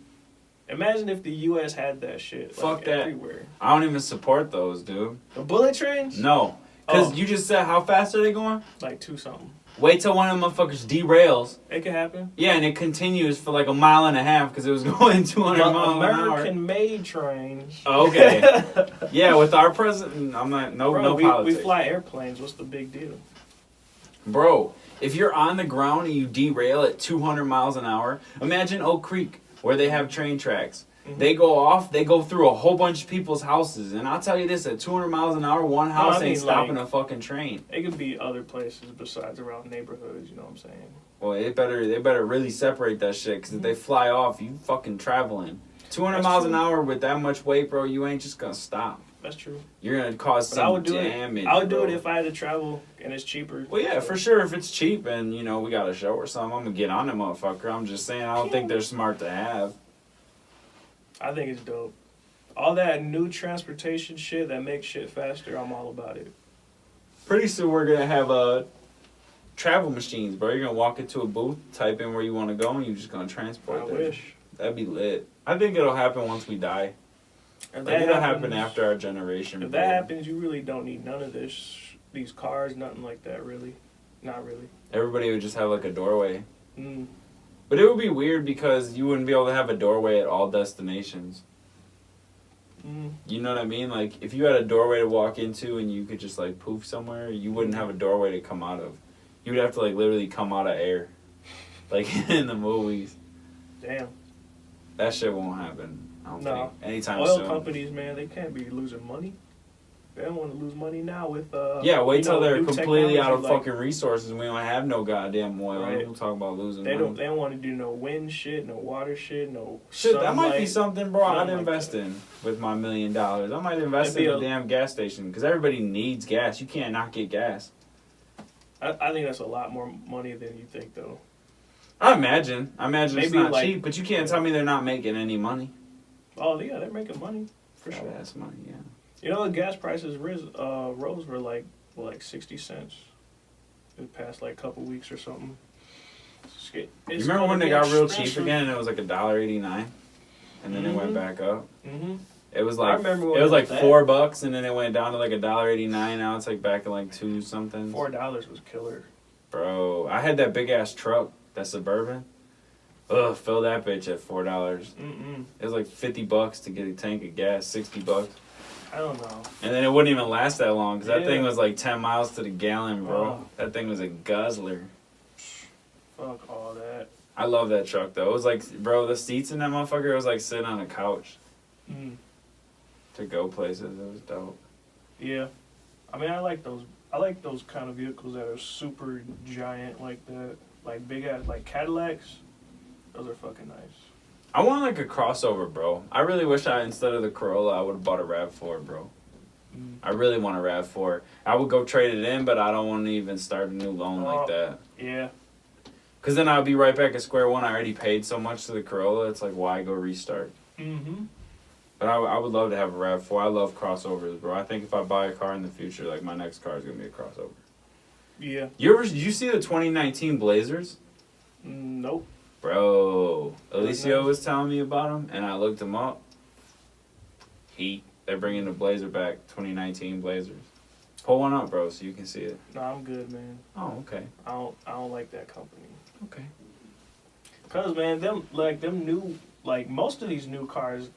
imagine if the U.S. had that shit. Fuck like, that. Everywhere. I don't even support those, dude. The bullet trains? No. Because you just said, how fast are they going? Like 2 something. Wait till one of them motherfuckers derails. It can happen. Yeah, and it continues for like a mile and a half because it was going 200 miles an hour. American-made trains. Okay. Yeah, with our president, I'm not, no politics. We fly airplanes. What's the big deal? Bro, if you're on the ground and you derail at 200 miles an hour, imagine Oak Creek, where they have train tracks. Mm-hmm. They go through a whole bunch of people's houses. And I'll tell you this, at 200 miles an hour, one house ain't stopping a fucking train. It could be other places besides around neighborhoods, you know what I'm saying? Well, they better really separate that shit, because if they fly off, you fucking traveling. 200 miles an hour with that much weight, bro, you ain't just gonna stop. That's true. You're gonna cause some damage. I would do it if I had to travel and it's cheaper. Well, yeah, for sure. If it's cheap and, you know, we got a show or something, I'm gonna get on that motherfucker. I'm just saying, I don't think they're smart to have. I think it's dope. All that new transportation shit that makes shit faster, I'm all about it. Pretty soon we're gonna have travel machines, bro. You're gonna walk into a booth, type in where you want to go, and you're just gonna transport. I wish. That'd be lit. I think it'll happen once we die. It'll happen after our generation. If that happens, you really don't need none of these cars, nothing like that, really. Not really. Everybody would just have like a doorway. Mm. But it would be weird because you wouldn't be able to have a doorway at all destinations. Mm. You know what I mean? Like, if you had a doorway to walk into and you could just, like, poof somewhere, you wouldn't have a doorway to come out of. You would have to, like, literally come out of air. Like, in the movies. Damn. That shit won't happen, I don't think. Anytime soon. soon. Oil companies, man, they can't be losing money. They don't want to lose money now with yeah, wait till they're completely out of like, fucking resources and we don't have no goddamn oil. Right. We'll talk about losing money. They don't want to do no wind shit, no water shit, no shit. Sunlight, that might be something, bro. I'd like invest in with my $1 million. I might invest in a damn gas station because everybody needs gas. You can't not get gas. I think that's a lot more money than you think, though. I imagine Maybe it's not like, cheap, but you can't tell me they're not making any money. Oh yeah, they're making money for sure. That's money, yeah. You know, the gas prices rose for like 60 cents in the past like couple weeks or something. You remember when they got real cheap again and it was like $1.89, and then it went back up? Mm-hmm. It was like $4, and then it went down to like $1.89. Now it's like back at like 2 something. $4 was killer. Bro, I had that big ass truck, that Suburban. Ugh, fill that bitch at $4. Mm-mm. It was like $50 to get a tank of gas, $60. I don't know. And then it wouldn't even last that long because that thing was like 10 miles to the gallon, bro. Oh. That thing was a guzzler. Fuck all that. I love that truck though. It was like, bro, the seats in that motherfucker, it was like sitting on a couch. Mm. To go places. It was dope. Yeah. I mean, I like those kind of vehicles that are super giant like that. Like big ass, like Cadillacs. Those are fucking nice. I want like a crossover, bro. I really wish instead of the Corolla, I would have bought a RAV4, bro. Mm. I really want a RAV4. I would go trade it in, but I don't want to even start a new loan like that. Yeah. Because then I'll be right back at square one. I already paid so much to the Corolla. It's like, why go restart? Mm-hmm. But I would love to have a RAV4. I love crossovers, bro. I think if I buy a car in the future, like my next car is going to be a crossover. Yeah. Did you see the 2019 Blazers? Nope. Bro, Alicio was telling me about them, and I looked them up. They're bringing the Blazer back, 2019 Blazers. Pull one up, bro, so you can see it. No, I'm good, man. Oh, okay. I don't like that company. Okay. Cause man, most of these new cars,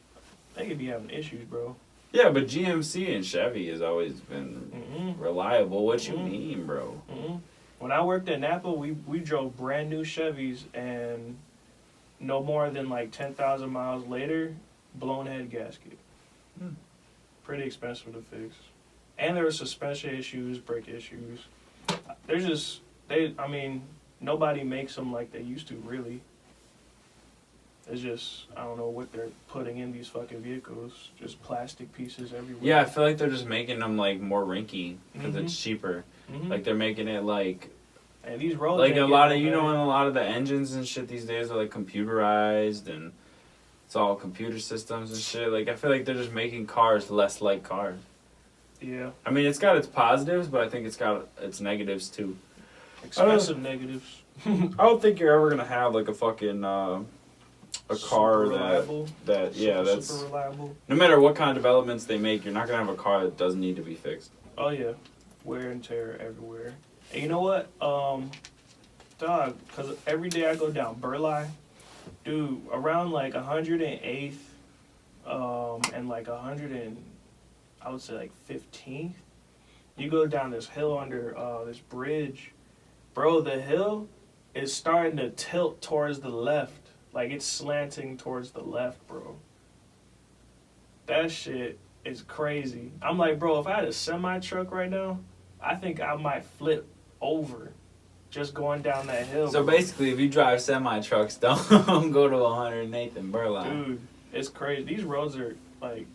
they could be having issues, bro. Yeah, but GMC and Chevy has always been reliable. What you mean, bro? Mm-hmm. When I worked at Napa, we drove brand new Chevys, and no more than like 10,000 miles later, blown head gasket. Pretty expensive to fix. And there were suspension issues, brake issues. Nobody makes them like they used to, really. It's just, I don't know what they're putting in these fucking vehicles. Just plastic pieces everywhere. Yeah, I feel like they're just making them like more rinky because Mhm. it's cheaper. Mhm. Like they're making it like And these roads, like ain't a lot of getting you no know, better. and a lot of the engines and shit these days are like computerized and it's all computer systems and shit. Like I feel like they're just making cars less like cars. Yeah, I mean, it's got its positives, but I think it's got its negatives too. expensive negatives. I don't think you're ever gonna have like a fucking a car Super reliable. that's super reliable. no matter what kind of developments they make, you're not gonna have a car that doesn't need to be fixed. Oh yeah, wear and tear everywhere. And you know what, dog? Because every day I go down Burleigh, dude, around like 108th, and like 100 and I would say like 15th. You go down this hill under this bridge, bro. The hill is starting to tilt towards the left, like it's slanting towards the left, bro. That shit is crazy. I'm like, bro, if I had a semi truck right now, I think I might flip over just going down that hill. So bro. basically, if you drive semi trucks, don't go to 108th and Burleigh. Dude, it's crazy. These roads are like,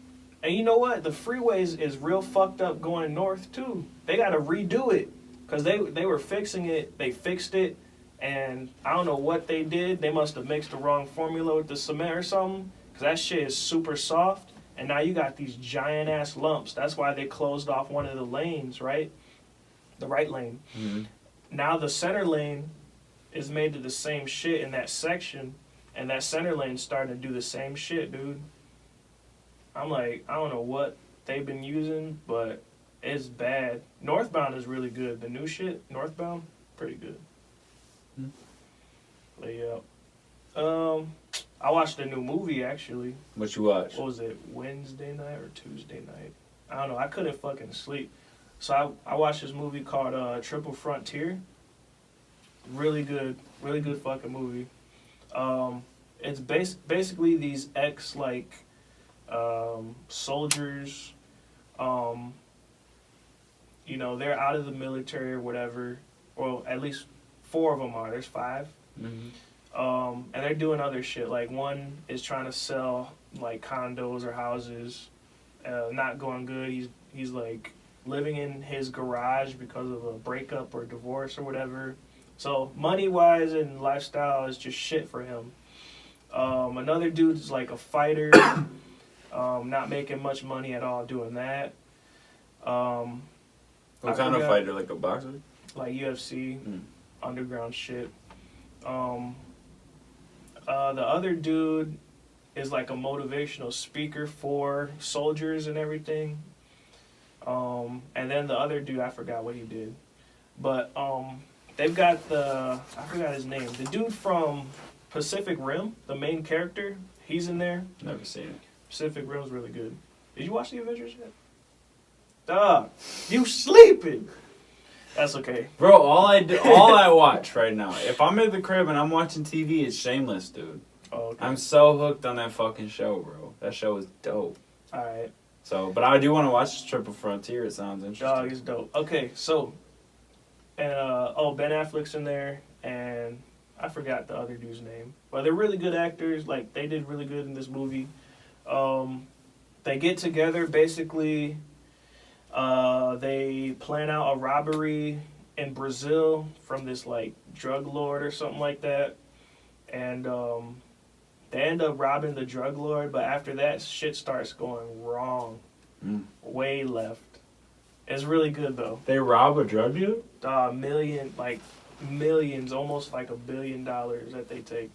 and you know what? The freeways is real fucked up going north too. They got to redo it because they were fixing it. They fixed it, and I don't know what they did. They must have mixed the wrong formula with the cement or something because that shit is super soft. And now you got these giant ass lumps. That's why they closed off one of the lanes, right? The right lane. Mm-hmm. Now the center lane is made to the same shit in that section, and that center lane's starting to do the same shit, dude. I'm like, I don't know what they've been using, but it's bad. Northbound is really good. The new shit, northbound, pretty good. Hmm. But yeah. I watched a new movie actually. What you watch? What was it, Wednesday night or Tuesday night? I don't know. I couldn't fucking sleep. So I watched this movie called Triple Frontier. Really good fucking movie. It's basically these ex soldiers. You know, they're out of the military or whatever. Well, at least 4 of them are. There's 5. Mm-hmm. And they're doing other shit. Like one is trying to sell like condos or houses. Not going good. He's like living in his garage because of a breakup or divorce or whatever. So money wise and lifestyle is just shit for him. Another dude is like a fighter, not making much money at all doing that. What kind of fighter? Like a boxer? Like UFC, underground shit. The other dude is like a motivational speaker for soldiers and everything. And then the other dude, I forgot what he did. But they've got I forgot his name. The dude from Pacific Rim, the main character, he's in there. Never seen it. Pacific Rim's really good. Did you watch the Avengers yet? Dog, you sleeping. That's okay. Bro, all I watch right now, if I'm at the crib and I'm watching TV, it's Shameless, dude. Oh, okay. I'm so hooked on that fucking show, bro. That show is dope. Alright. So, but I do want to watch Triple Frontier. It sounds interesting. Dog is dope. Okay, so, and Ben Affleck's in there, and I forgot the other dude's name, but they're really good actors. Like they did really good in this movie. They get together basically. They plan out a robbery in Brazil from this like drug lord or something like that, and they end up robbing the drug lord. But after that, shit starts going wrong, way left. It's really good though. They rob a drug dealer? Millions, almost like $1 billion that they take.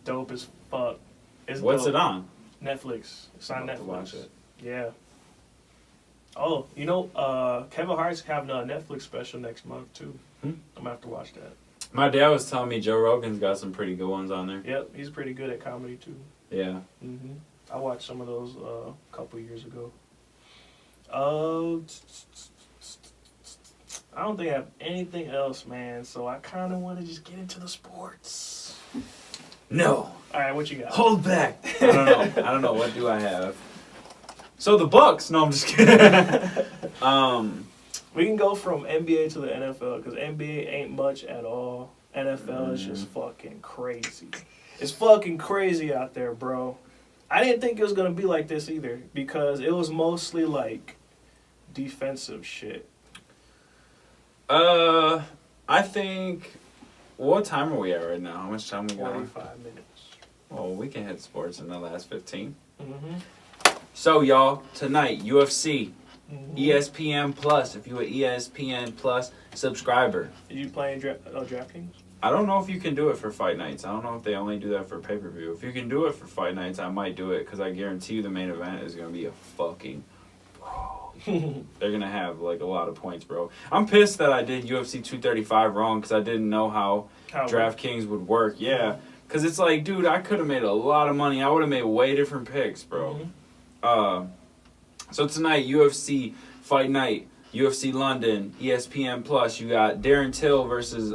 Dope as fuck. What's dope. it on? Netflix. It's on Netflix. Watch it. Yeah. Oh, you know, Kevin Hart's having a Netflix special next month too. I'm gonna have to watch that. My dad was telling me Joe Rogan's got some pretty good ones on there. Yep, he's pretty good at comedy too. Yeah. I watched some of those a couple years ago. I don't think I have anything else, man. So I kind of want to just get into the sports. No. All right, what you got? Hold back. I don't know. What do I have? So the Bucks. No, I'm just kidding. We can go from NBA to the NFL because NBA ain't much at all. NFL is just fucking crazy. It's fucking crazy out there, bro. I didn't think it was gonna be like this either because it was mostly like defensive shit. I think. What time are we at right now? How much time we got? 45 minutes. Well, we can hit sports in the last 15. Mm-hmm. So, y'all, tonight, UFC, Mm-hmm. ESPN Plus. If you're an ESPN Plus subscriber. Are you playing DraftKings? I don't know if you can do it for fight nights. I don't know if they only do that for pay-per-view. If you can do it for fight nights, I might do it because I guarantee you the main event is going to be a fucking brawl. They're going to have, like, a lot of points, bro. I'm pissed that I did UFC 235 wrong because I didn't know how DraftKings would work. Yeah, because it's like, dude, I could have made a lot of money. I would have made way different picks, bro. Mm-hmm. So tonight, UFC Fight Night, UFC London, ESPN Plus. You got Darren Till versus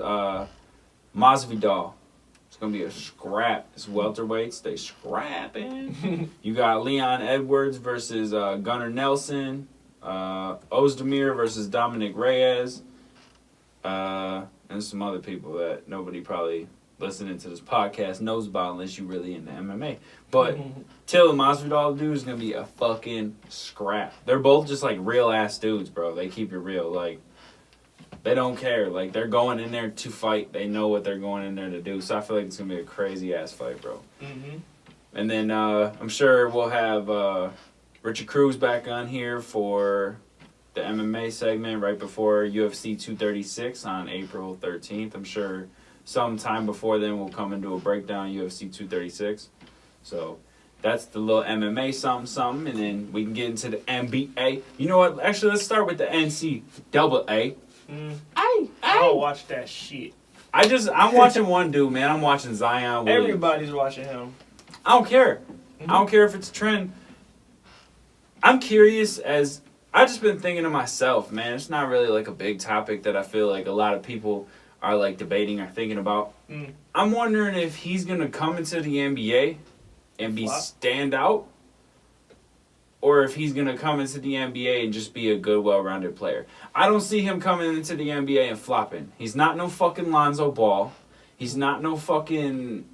Masvidal. It's going to be a scrap. It's welterweights. They scrapping. You got Leon Edwards versus Gunnar Nelson. Ozdemir versus Dominic Reyes. And some other people that nobody probably listening to this podcast knows about unless you really into MMA. But Till and Masvidal, dude, is going to be a fucking scrap. They're both just like real ass dudes, bro. They keep it real. Like, they don't care. Like, they're going in there to fight. They know what they're going in there to do. So I feel like it's going to be a crazy ass fight, bro. Mm-hmm. And then I'm sure we'll have Richard Cruz back on here for the MMA segment right before UFC 236 on April 13th. I'm sure sometime before then we'll come and do a breakdown of UFC 236. So that's the little MMA something, and then we can get into the NBA. You know what? Actually, let's start with the NCAA. I don't watch that shit. I'm watching one dude, man. I'm watching Zion Williams. Everybody's watching him. I don't care. I don't care if it's a trend. I'm curious I've just been thinking to myself, man, it's not really like a big topic that I feel like a lot of people are like debating or thinking about. I'm wondering if he's going to come into the NBA and be standout, or if he's going to come into the NBA and just be a good, well-rounded player. I don't see him coming into the NBA and flopping. He's not no fucking Lonzo Ball. He's not no fucking,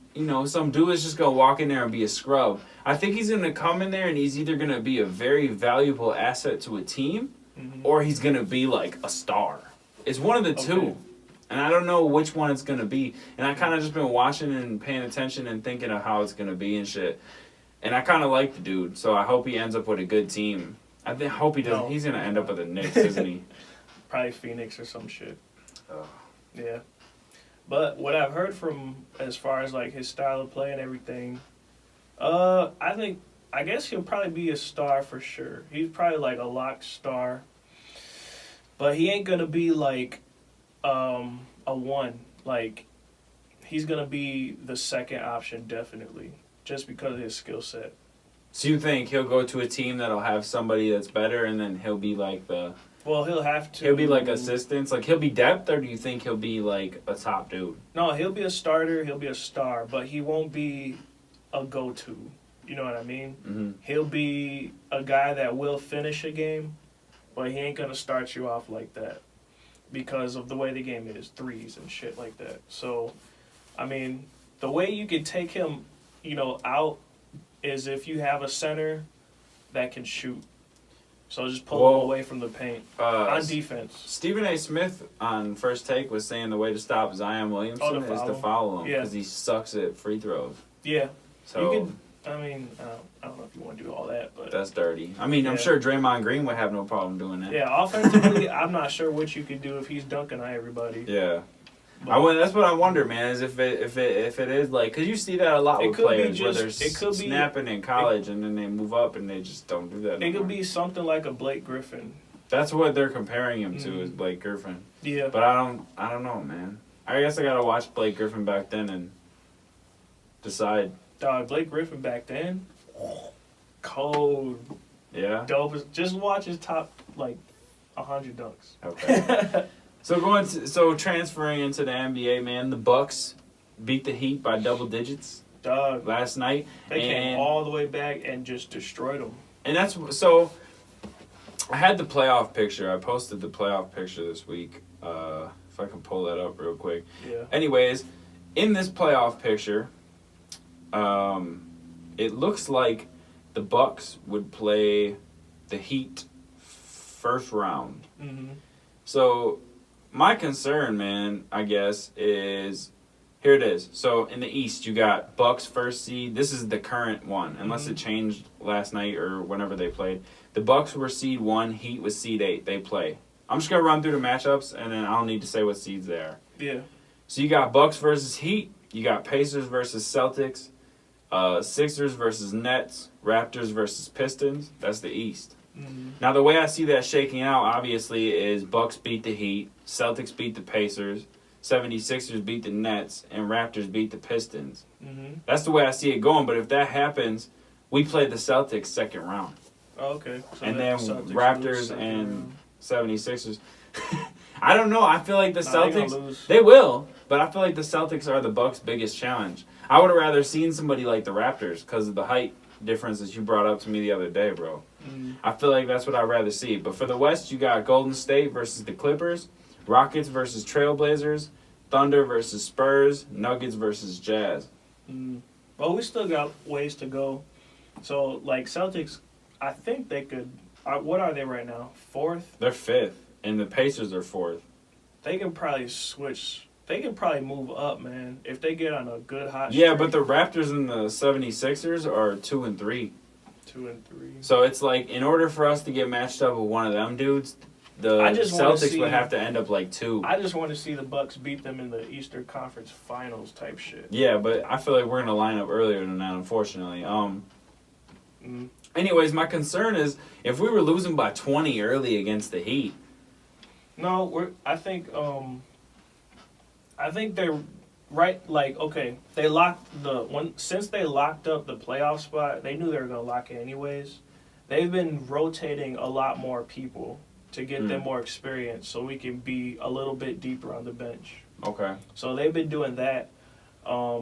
some dude is just going to walk in there and be a scrub. I think he's going to come in there and he's either going to be a very valuable asset to a team, or he's going to be like a star. It's one of the two. And I don't know which one it's going to be. And I kind of just been watching and paying attention and thinking of how it's going to be and shit. And I kind of like the dude, so I hope he ends up with a good team. Hope he doesn't. He's going to end up with the Knicks, isn't he? Probably Phoenix or some shit. Yeah. But what I've heard from as far as like his style of play and everything, I guess he'll probably be a star for sure. He's probably like a lock star. But he ain't going to be like a one. Like, he's going to be the second option, definitely, just because of his skill set. So you think he'll go to a team that'll have somebody that's better, and then he'll be like the... Well, he'll have to... He'll be like assistants? Like, he'll be depth, or do you think he'll be like a top dude? No, he'll be a starter, he'll be a star, but he won't be a go-to. You know what I mean? Mm-hmm. He'll be a guy that will finish a game, but he ain't going to start you off like that, because of the way the game is, threes and shit like that. So, I mean, the way you can take him, out is if you have a center that can shoot. So just pull him away from the paint on defense. Stephen A. Smith on First Take was saying the way to stop Zion Williamson is to foul him because he sucks at free throws. Yeah. So you can, I don't know if you want to do all that, but that's dirty. I mean, I'm sure Draymond Green would have no problem doing that. Yeah, offensively, I'm not sure what you could do if he's dunking on everybody. Yeah. That's what I wonder, man, is if it is like, because you see that a lot with players where they're snapping in college and then they move up and they just don't do that. It could be something like a Blake Griffin. That's what they're comparing him to, is Blake Griffin. Yeah. But I don't know, man. I guess I gotta watch Blake Griffin back then and decide. Blake Griffin back then, cold. Yeah. Dope. Just watch his top 100 dunks. Okay. So transferring into the NBA, man, the Bucks beat the Heat by double digits last night. They came all the way back and just destroyed them. And so I had the playoff picture. I posted the playoff picture this week If I can pull that up real quick. Yeah. Anyways, in this playoff picture, it looks like the Bucks would play the Heat first round. Mm-hmm. So my concern, man, I guess, is here it is. So in the East, you got Bucks first seed. This is the current one, unless it changed last night or whenever they played. The Bucks were seed 1, Heat was seed 8. They play. I'm just gonna run through the matchups, and then I don't need to say what seeds they are. Yeah. So you got Bucks versus Heat. You got Pacers versus Celtics. Sixers versus Nets. Raptors versus Pistons. That's the East. Mm-hmm. Now, the way I see that shaking out, obviously, is Bucks beat the Heat, Celtics beat the Pacers, 76ers beat the Nets, and Raptors beat the Pistons. Mm-hmm. That's the way I see it going, but if that happens, we play the Celtics second round. Oh, okay. So And then Celtics Raptors and 76ers. I don't know. I feel like the They Celtics, they will, but I feel like the Celtics are the Bucks' biggest challenge. I would have rather seen somebody like the Raptors because of the height differences you brought up to me the other day, bro. I feel like that's what I'd rather see. But for the West, you got Golden State versus the Clippers, Rockets versus Trailblazers, Thunder versus Spurs, Nuggets versus Jazz. Well, we still got ways to go. So, like, Celtics, I think they could... what are they right now? 4th? They're 5th, and the Pacers are 4th. They can probably switch... They can probably move up, man, if they get on a good hot Yeah, streak. but the Raptors and the 76ers are 2 and 3. 2 and 3. So it's like, in order for us to get matched up with one of them dudes, the Celtics would have to end up like 2. I just want to see the Bucks beat them in the Eastern Conference Finals type shit. Yeah, but I feel like we're going to line up earlier than that, unfortunately. Anyways, my concern is, if we were losing by 20 early against the Heat. No, I think they're right. Like, okay, they locked since they locked up the playoff spot. They knew they were gonna lock it anyways. They've been rotating a lot more people to get them more experience, so we can be a little bit deeper on the bench. Okay. So they've been doing that a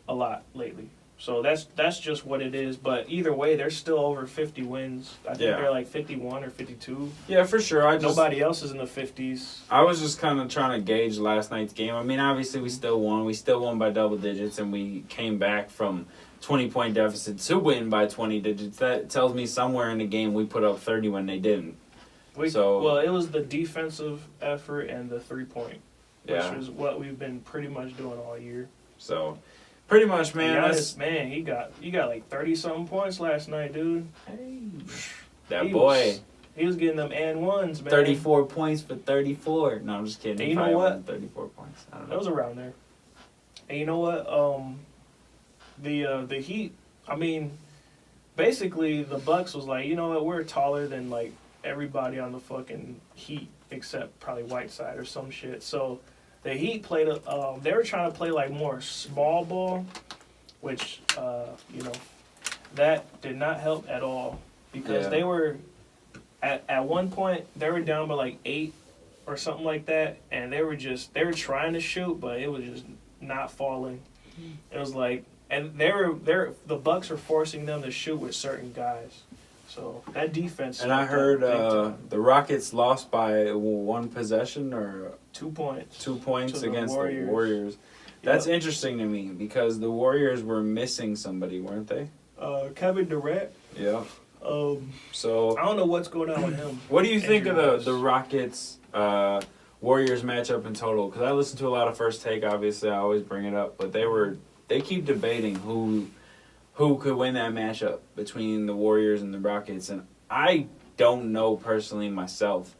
lot lately. So that's just what it is. But either way, they're still over 50 wins. I think they're like 51 or 52. Yeah, for sure. Nobody else is in the 50s. I was just kind of trying to gauge last night's game. I mean, obviously, we still won. We still won by double digits, and we came back from 20-point deficit to win by 20 digits. That tells me somewhere in the game we put up 30 when they didn't. Well, it was the defensive effort and the 3-point, which is what we've been pretty much doing all year. So... Pretty much, man. Man, he got like 30-something points last night, dude. Hey, that boy. He was getting them and ones, man. 34 points for 34. No, I'm just kidding. And you know what? 34 points. I don't know. That was around there. And you know what? The Heat. I mean, basically the Bucks was like, you know what? We're taller than like everybody on the fucking Heat except probably Whiteside or some shit. So. The Heat played. They were trying to play like more small ball, which that did not help at all because they were at one point they were down by like 8 or something like that, and they were trying to shoot, but it was just not falling. It was like, and the Bucks were forcing them to shoot with certain guys. So that defense. And I heard the Rockets lost by 1 possession or 2 points. 2 points against the Warriors. That's interesting to me because the Warriors were missing somebody, weren't they? Kevin Durant. Yeah. So I don't know what's going on with him. What do you think of the Rockets Warriors matchup in total? Because I listened to a lot of First Take. Obviously, I always bring it up, but they keep debating who could win that matchup between the Warriors and the Rockets, and I don't know personally myself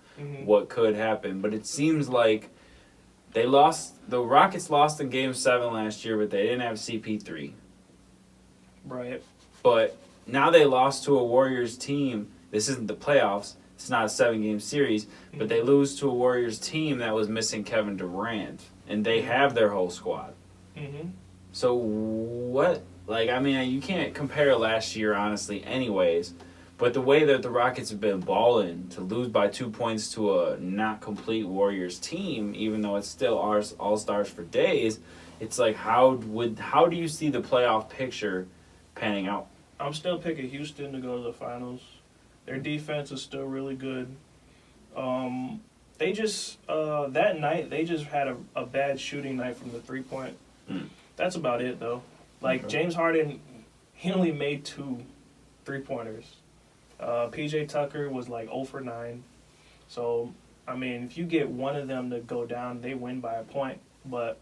what could happen, but it seems like the Rockets lost in Game 7 last year, but they didn't have CP3. Right. But now they lost to a Warriors team. This isn't the playoffs. It's not a 7-game series, but they lose to a Warriors team that was missing Kevin Durant, and they have their whole squad. So what... Like, I mean, you can't compare last year, honestly, anyways. But the way that the Rockets have been balling, to lose by 2 points to a not complete Warriors team, even though it's still all-stars for days, it's like, how do you see the playoff picture panning out? I'm still picking Houston to go to the finals. Their defense is still really good. They just that night they just had a bad shooting night from the 3-point. That's about it though. Like Okay. James Harden, he only made 2 3-pointers. PJ Tucker was like 0 for 9. So I mean, if you get one of them to go down, they win by a point. But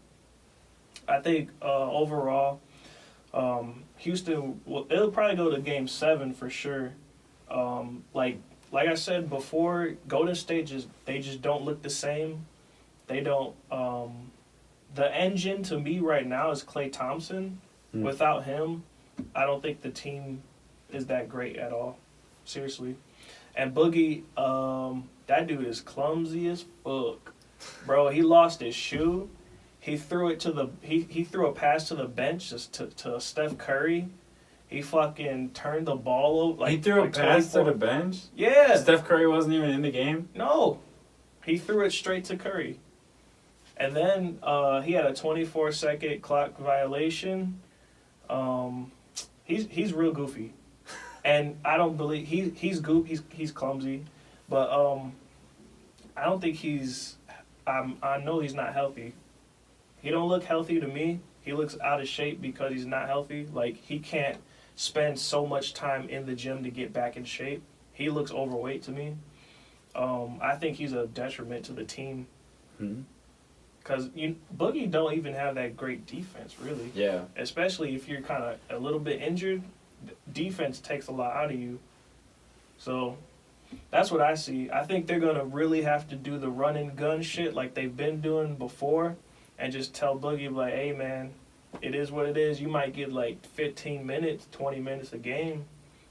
I think overall, Houston, it'll probably go to Game 7 for sure. Like I said before, Golden State they just don't look the same. They don't. The engine to me right now is Klay Thompson. Without him, I don't think the team is that great at all. Seriously. And Boogie, that dude is clumsy as fuck, bro. He lost his shoe. He threw it to he threw a pass to the bench to Steph Curry. He fucking turned the ball over. Like, he threw a pass 24. to the bench? Yeah. Steph Curry wasn't even in the game? No. He threw it straight to Curry. And then he had a 24-second clock violation. He's real goofy. And I don't believe he's clumsy. But I don't think I know he's not healthy. He don't look healthy to me. He looks out of shape because he's not healthy. Like, he can't spend so much time in the gym to get back in shape. He looks overweight to me. I think he's a detriment to the team. Because Boogie don't even have that great defense, really. Yeah. Especially if you're kind of a little bit injured, defense takes a lot out of you. So that's what I see. I think they're going to really have to do the run and gun shit like they've been doing before and just tell Boogie, like, hey, man, it is what it is. You might get like 15 minutes, 20 minutes a game,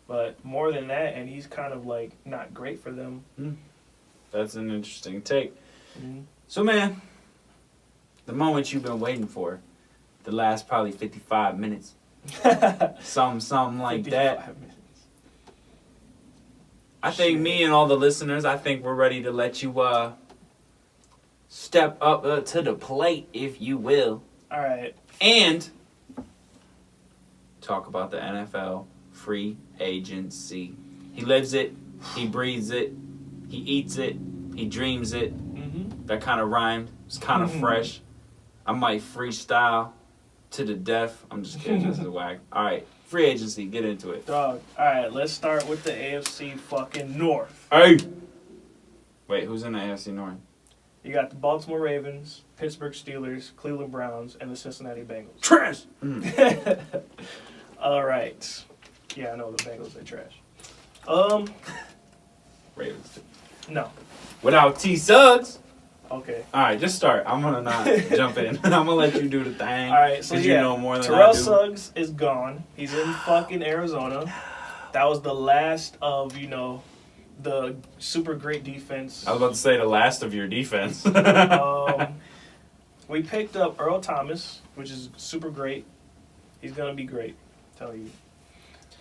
but more than that, and he's kind of like not great for them. That's an interesting take. So, man, the moment you've been waiting for, the last probably 55 minutes, something like that. Minutes. I think me and all the listeners, I think we're ready to let you step up to the plate, if you will. All right. And talk about the NFL free agency. He lives it. He breathes it. He eats it. He dreams it. That kind of rhymed. It's kind of fresh. I might freestyle to the death. I'm just kidding. This is whack. All right. Free agency. Get into it. Dog. All right. Let's start with the AFC fucking North. Hey. Wait, who's in the AFC North? You got the Baltimore Ravens, Pittsburgh Steelers, Cleveland Browns, and the Cincinnati Bengals. Trash. All right. Yeah, I know the Bengals are trash. Ravens. No. Without T. Suggs. Okay. All right, just start. I'm gonna not jump in. I'm gonna let you do the thing. All right, so yeah, you know more than Terrell I do. Suggs is gone. He's in fucking Arizona. That was the last of, the super great defense. I was about to say the last of your defense. We picked up Earl Thomas, which is super great. He's gonna be great, I tell you.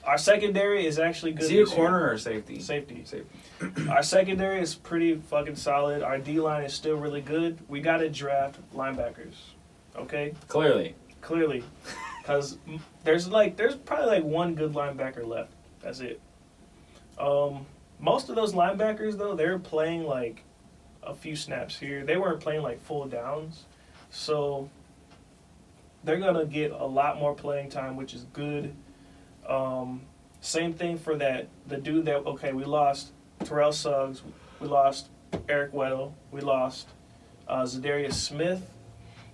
Our secondary is actually good. Is he a this corner year. or safety? Safety. Our secondary is pretty fucking solid. Our D-line is still really good. We got to draft linebackers, okay? Clearly. Because there's probably like one good linebacker left. That's it. Most of those linebackers, though, they're playing like a few snaps here. They weren't playing like full downs. So they're going to get a lot more playing time, which is good. Same thing for the dude we lost Terrell Suggs, we lost Eric Weddle, we lost Zadarius Smith.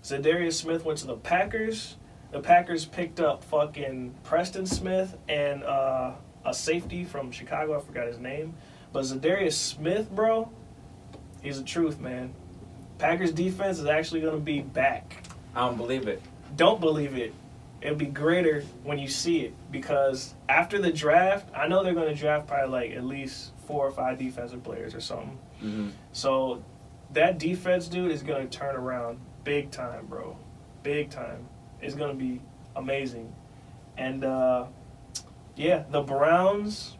Zadarius Smith went to the Packers. The Packers picked up fucking Preston Smith and a safety from Chicago, I forgot his name. But Zadarius Smith, bro, he's the truth, man. Packers defense is actually going to be back. I don't believe it. Don't believe it. It'll be greater when you see it, because after the draft, I know they're going to draft probably like at least 4 or 5 defensive players or something. So that defense, dude, is going to turn around big time, bro. Big time. It's going to be amazing. And, the Browns.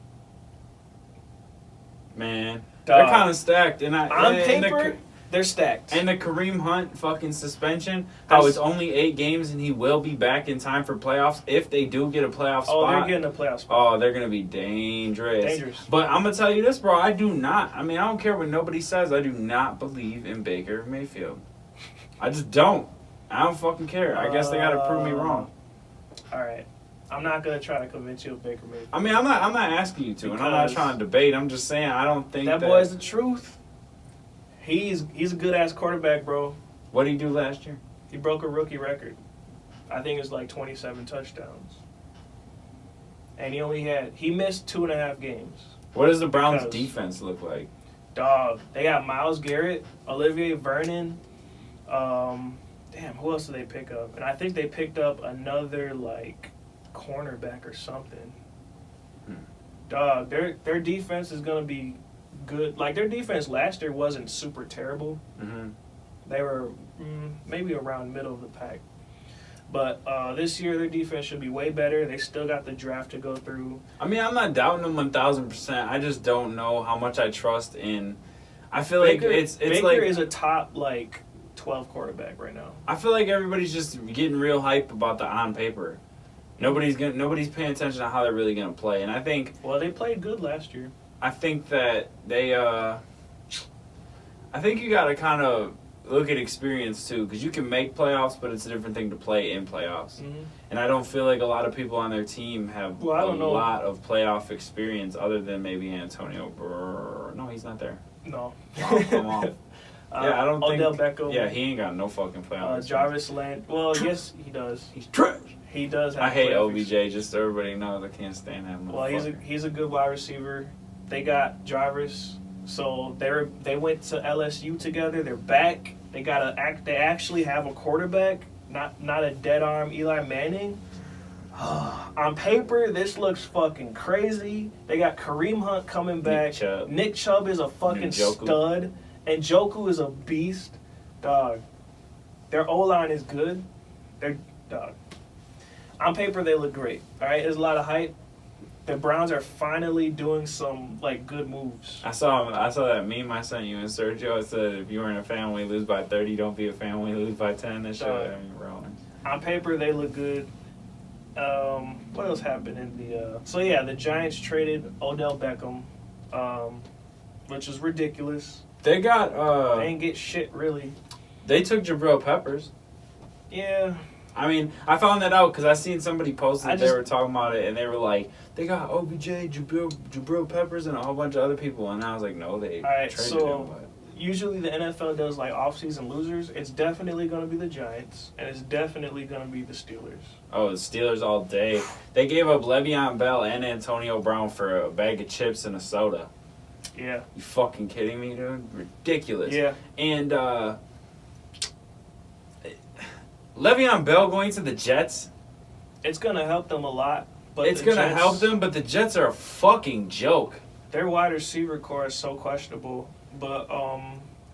Man. Dog. They're kind of stacked. And On paper, They're stacked. And the Kareem Hunt fucking suspension, how it's only 8 games and he will be back in time for playoffs if they do get a playoff spot. Oh, they're getting a playoff spot. Oh, they're going to be dangerous. Dangerous. But I'm going to tell you this, bro. I don't care what nobody says. I do not believe in Baker Mayfield. I just don't. I don't fucking care. I guess they got to prove me wrong. All right. I'm not going to try to convince you of Baker Mayfield. I mean, I'm not asking you to, and I'm not trying to debate. I'm just saying I don't think that boy's the truth. He's a good-ass quarterback, bro. What did he do last year? He broke a rookie record. I think it was like 27 touchdowns. And he missed 2.5 games. What does the Browns' defense look like? Dog, they got Myles Garrett, Olivier Vernon. Who else did they pick up? And I think they picked up another, like, cornerback or something. Dog, their defense is going to be good. Like, their defense last year wasn't super terrible. Mm-hmm. They were maybe around middle of the pack. But this year, their defense should be way better. They still got the draft to go through. I mean, I'm not doubting them 1,000%. I just don't know how much I trust in. I feel like it's Baker like is a top, like, 12 quarterback right now. I feel like everybody's just getting real hype about the on paper. Nobody's paying attention to how they're really gonna play, and I think. Well, they played good last year. I think that they. I think you gotta kind of look at experience too, because you can make playoffs, but it's a different thing to play in playoffs. Mm-hmm. And I don't feel like a lot of people on their team have lot of playoff experience, other than maybe Antonio Burr. No, he's not there. No. Come on. Yeah, I don't think. Odell Beckham. Yeah, he ain't got no fucking playoff. Jarvis Land. Well, yes, he does. He's trash. He does have I hate playoff OBJ, just so everybody knows I can't stand him. Well, he's a good wide receiver. They got Jarvis, so they went to LSU together. They're back. They actually have a quarterback, not a dead arm Eli Manning. On paper, this looks fucking crazy. They got Kareem Hunt coming back. Nick Chubb is a fucking stud, and Njoku is a beast. Dog, their O-line is good. Dog. On paper, they look great. All right, there's a lot of hype. The Browns are finally doing some like good moves. I saw that meme I sent you and Sergio. It said, "If you were in a family, lose by 30. Don't be a family, lose by 10." That shit ain't wrong. On paper, they look good. What else happened in the? So yeah, the Giants traded Odell Beckham, which is ridiculous. They got. They didn't get shit really. They took Jabril Peppers. Yeah. I mean, I found that out because I seen somebody post that they were talking about it, and they were like, they got OBJ, Jabril Peppers, and a whole bunch of other people, and I was like, no, they traded him. But usually the NFL does like off-season losers. It's definitely going to be the Giants, and it's definitely going to be the Steelers. Oh, the Steelers all day. They gave up Le'Veon Bell and Antonio Brown for a bag of chips and a soda. Yeah. You fucking kidding me, dude? Ridiculous. Yeah. And Le'Veon Bell going to the Jets. It's going to help them a lot. But it's going to help them, but the Jets are a fucking joke. Their wide receiver core is so questionable. But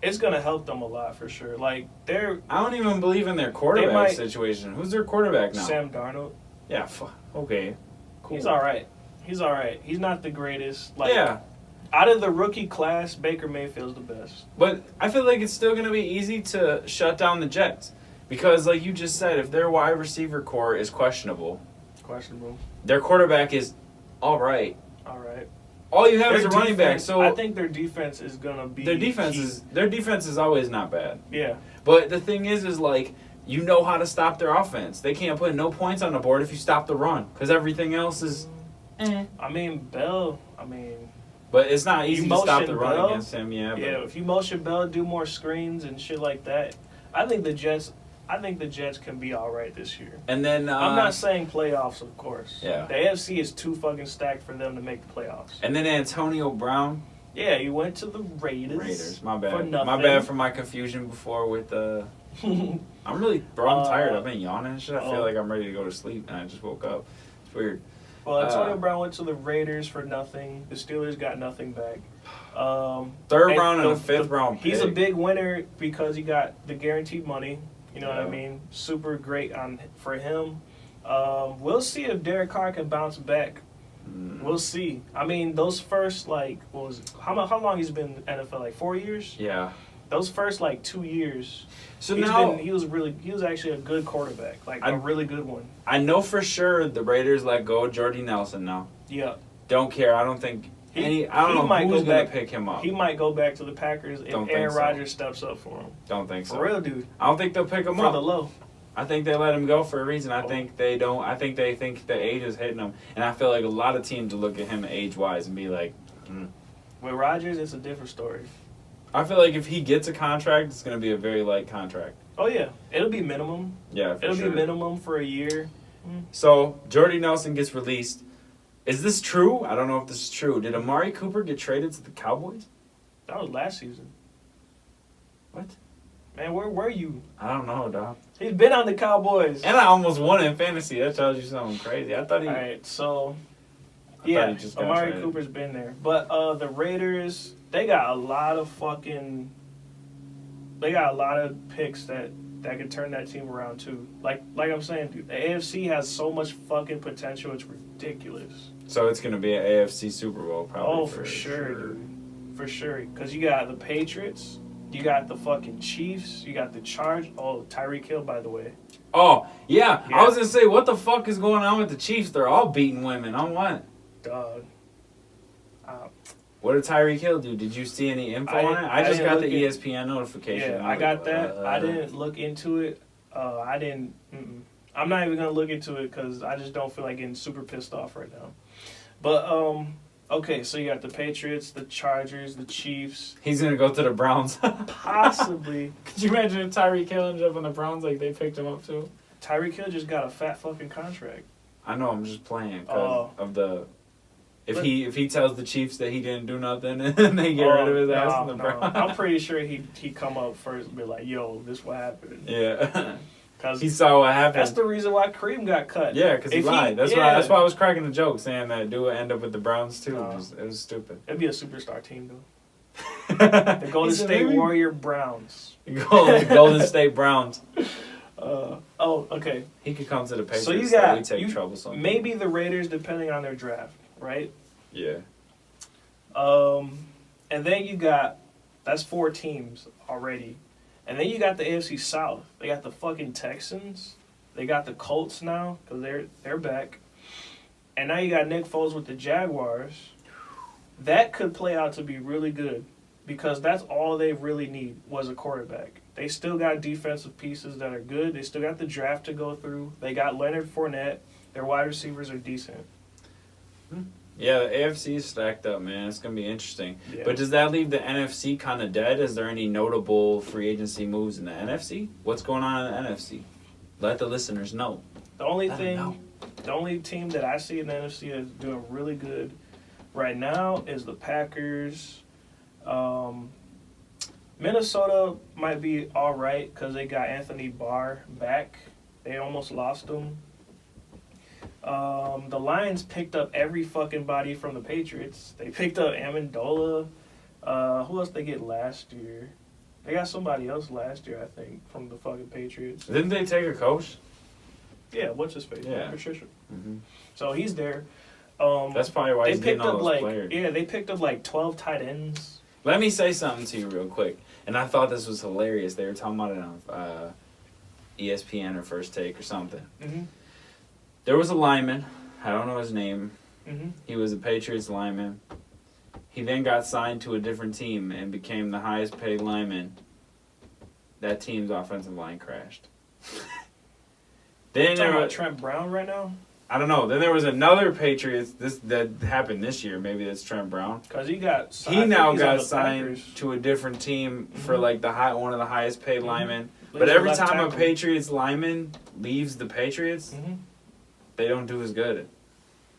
it's going to help them a lot for sure. Like, I don't even believe in their quarterback situation. Who's their quarterback now? Sam Darnold. Yeah, okay. Cool. He's all right. He's not the greatest. Like, yeah. Out of the rookie class, Baker Mayfield's the best. But I feel like it's still going to be easy to shut down the Jets. Because, like you just said, if their wide receiver core is questionable, their quarterback is all right. All right. All you have is a running back. So I think their defense is gonna be their defense is always not bad. Yeah. But the thing is like you know how to stop their offense. They can't put no points on the board if you stop the run because everything else is. I mean Bell. But it's not easy to stop the run Bell against him. Yeah. But if you motion Bell, do more screens and shit like that. I think the Jets can be all right this year. And then I'm not saying playoffs, of course. Yeah. The AFC is too fucking stacked for them to make the playoffs. And then Antonio Brown. Yeah, he went to the Raiders. My bad. For nothing. My bad for my confusion before with the. I'm tired. I've been yawning and shit. I feel like I'm ready to go to sleep, and I just woke up. It's weird. Well, Antonio Brown went to the Raiders for nothing. The Steelers got nothing back. Third round and a fifth round pick. He's a big winner because he got the guaranteed money. You know what I mean? Super great for him. We'll see if Derek Carr can bounce back. We'll see. I mean, those first how long he's been in the NFL? Like 4 years? Yeah. those first like 2 years. So now he was actually a good quarterback, like a really good one. I know for sure the Raiders let go of Jordy Nelson now. Yeah. Don't care. I don't think I don't know who's going to pick him up. He might go back to the Packers if Aaron Rodgers steps up for him. Don't think so. For real, dude. I don't think they'll pick him up. For the low. I think they let him go for a reason. I think they don't. I think they think the age is hitting him. And I feel like a lot of teams will look at him age-wise and be like, With Rodgers, it's a different story. I feel like if he gets a contract, it's going to be a very light contract. Oh, yeah. It'll be minimum. Yeah, for sure. It'll be minimum for a year. So, Jordy Nelson gets released. Is this true? I don't know if this is true. Did Amari Cooper get traded to the Cowboys? That was last season. What? Man, where were you? I don't know, dog. He's been on the Cowboys. And I almost won in fantasy. That tells you something crazy. I thought he... All right, so... Yeah, Amari Cooper's been there. But the Raiders, they got a lot of picks that could turn that team around too. Like I'm saying, dude, the AFC has so much fucking potential, it's ridiculous. So it's gonna be an AFC Super Bowl, probably. Oh, for sure, dude. For sure. Because you got the Patriots, you got the fucking Chiefs, you got the Chargers. Oh, Tyreek Hill, by the way. Oh, yeah. I was gonna say, what the fuck is going on with the Chiefs? They're all beating women. On what? Dog. What did Tyreek Hill do? Did you see any info on it? I just got the ESPN notification. Yeah, I got that. I didn't look into it. I'm not even going to look into it because I just don't feel like getting super pissed off right now. But, okay, so you got the Patriots, the Chargers, the Chiefs. He's going to go to the Browns. Possibly. Could you imagine if Tyreek Hill ended up on the Browns like they picked him up too? Tyreek Hill just got a fat fucking contract. I know, I'm just playing because of the... If he tells the Chiefs that he didn't do nothing and they get rid of his ass in the Browns. I'm pretty sure he come up first and be like, yo, this what happened. Yeah. Cause he saw what happened. That's the reason why Kareem got cut. Yeah, because he lied. That's why I was cracking the joke, saying that dude would end up with the Browns too. It was stupid. It'd be a superstar team, though. The Golden State Warrior Browns. Golden State Browns. Okay. He could come to the Patriots. So you got take trouble. Something. Maybe the Raiders, depending on their draft, right? Yeah. And then you got, that's 4 teams already. And then you got the AFC South. They got the fucking Texans. They got the Colts now because they're back. And now you got Nick Foles with the Jaguars. That could play out to be really good because that's all they really need was a quarterback. They still got defensive pieces that are good. They still got the draft to go through. They got Leonard Fournette. Their wide receivers are decent. Yeah, the AFC is stacked up, man. It's going to be interesting. Yeah. But does that leave the NFC kind of dead? Is there any notable free agency moves in the NFC? What's going on in the NFC? Let the listeners know. The only team that I see in the NFC that's doing really good right now is the Packers. Minnesota might be all right because they got Anthony Barr back. They almost lost him. The Lions picked up every fucking body from the Patriots. They picked up Amendola. Who else they get last year? They got somebody else last year, I think, from the fucking Patriots. Didn't they take a coach? Yeah, what's his face? Yeah. Patricia. Mm-hmm. So he's there. That's probably why he's getting all those players. Yeah, they picked up like 12 tight ends. Let me say something to you real quick. And I thought this was hilarious. They were talking about it on ESPN or First Take or something. Mm-hmm. There was a lineman. I don't know his name. Mm-hmm. He was a Patriots lineman. He then got signed to a different team and became the highest paid lineman. That team's offensive line crashed. Then talking about Trent Brown right now? I don't know. Then there was another Patriots that happened this year. Maybe that's Trent Brown. Because he now got signed to a different team for like one of the highest paid linemen. But every time a Patriots lineman leaves the Patriots, they don't do as good.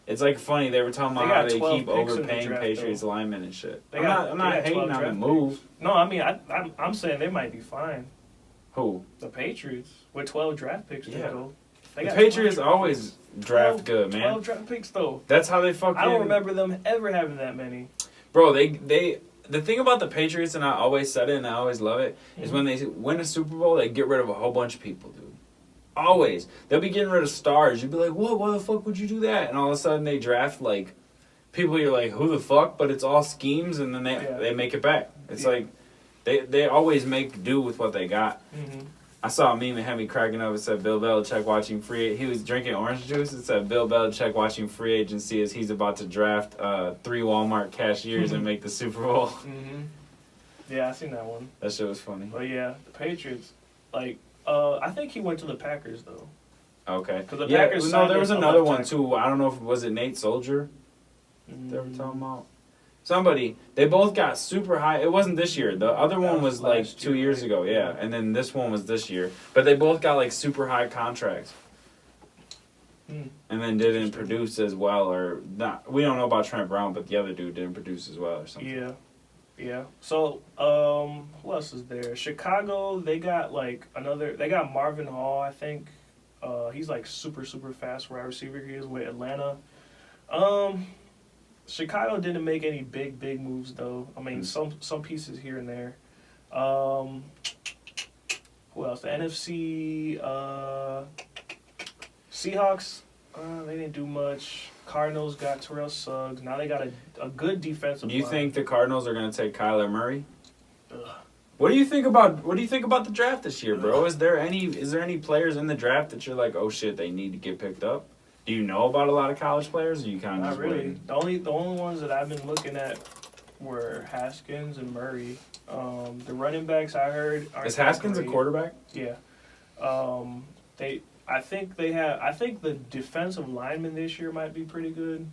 It's like funny. They were talking about how they keep overpaying Patriots linemen and shit. I'm not hating on the move. No, I mean I'm saying they might be fine. Who? The Patriots with 12 draft picks to go. The Patriots always draft good, man. 12 draft picks though. That's how they fucking. I don't remember them ever having that many. Bro, the thing about the Patriots, and I always said it and I always love it, is when they win a Super Bowl, they get rid of a whole bunch of people, dude. Always. They'll be getting rid of stars. You'd be like, what? Why the fuck would you do that? And all of a sudden they draft, like, people you're like, who the fuck? But it's all schemes, and then they make it back. It's like, They always make do with what they got. Mm-hmm. I saw a meme of Hemi cracking up. It said Bill Belichick watching he was drinking orange juice. It said Bill Belichick watching free agency as he's about to draft 3 Walmart cashiers and make the Super Bowl. Mm-hmm. Yeah, I seen that one. That shit was funny. But yeah, the Patriots, I think he went to the Packers though. Okay. Because the Yeah, Packers no, there was another one tackle. too. I don't know if was it Nate Soldier. They were talking about somebody. They both got super high. It wasn't this year. The other one was like 2 years ago. Yeah, and then this one was this year. But they both got like super high contracts. And then didn't produce as well, or not. We don't know about Trent Brown, but the other dude didn't produce as well, or something. Yeah. So, who else is there? Chicago, they got they got Marvin Hall, I think. He's like super fast wide receiver. He is with Atlanta. Chicago didn't make any big moves though. I mean, some pieces here and there. Who else? The NFC Seahawks. They didn't do much. Cardinals got Terrell Suggs. Now they got a good defensive. Do you line. think the Cardinals are going to take Kyler Murray? Ugh. What do you think about the draft this year, bro? Is there any players in the draft that you're like, oh shit, they need to get picked up? Do you know about a lot of college players? Or you kind of Not just really. waiting? The only ones that I've been looking at were Haskins and Murray. The running backs I heard aren't Is Haskins a great. quarterback? Yeah. I think the defensive lineman this year might be pretty good.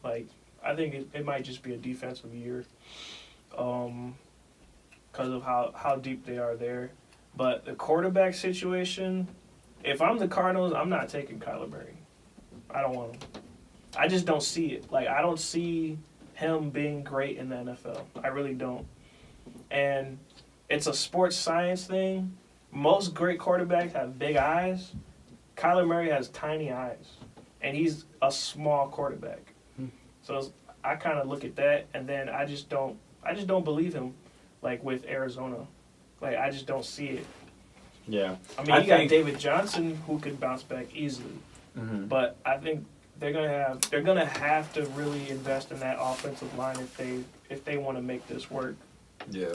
Like, I think it might just be a defensive year. Because of how deep they are there. But the quarterback situation, if I'm the Cardinals, I'm not taking Kyler Murray. I don't want him. I just don't see it. Like, I don't see him being great in the NFL. I really don't. And it's a sports science thing. Most great quarterbacks have big eyes. Kyler Murray has tiny eyes. And he's a small quarterback. So I kind of look at that, and then I just don't believe him. Like with Arizona, like I just don't see it. Yeah, I mean, got David Johnson who could bounce back easily, but I think they're gonna have to really invest in that offensive line if they want to make this work. Yeah.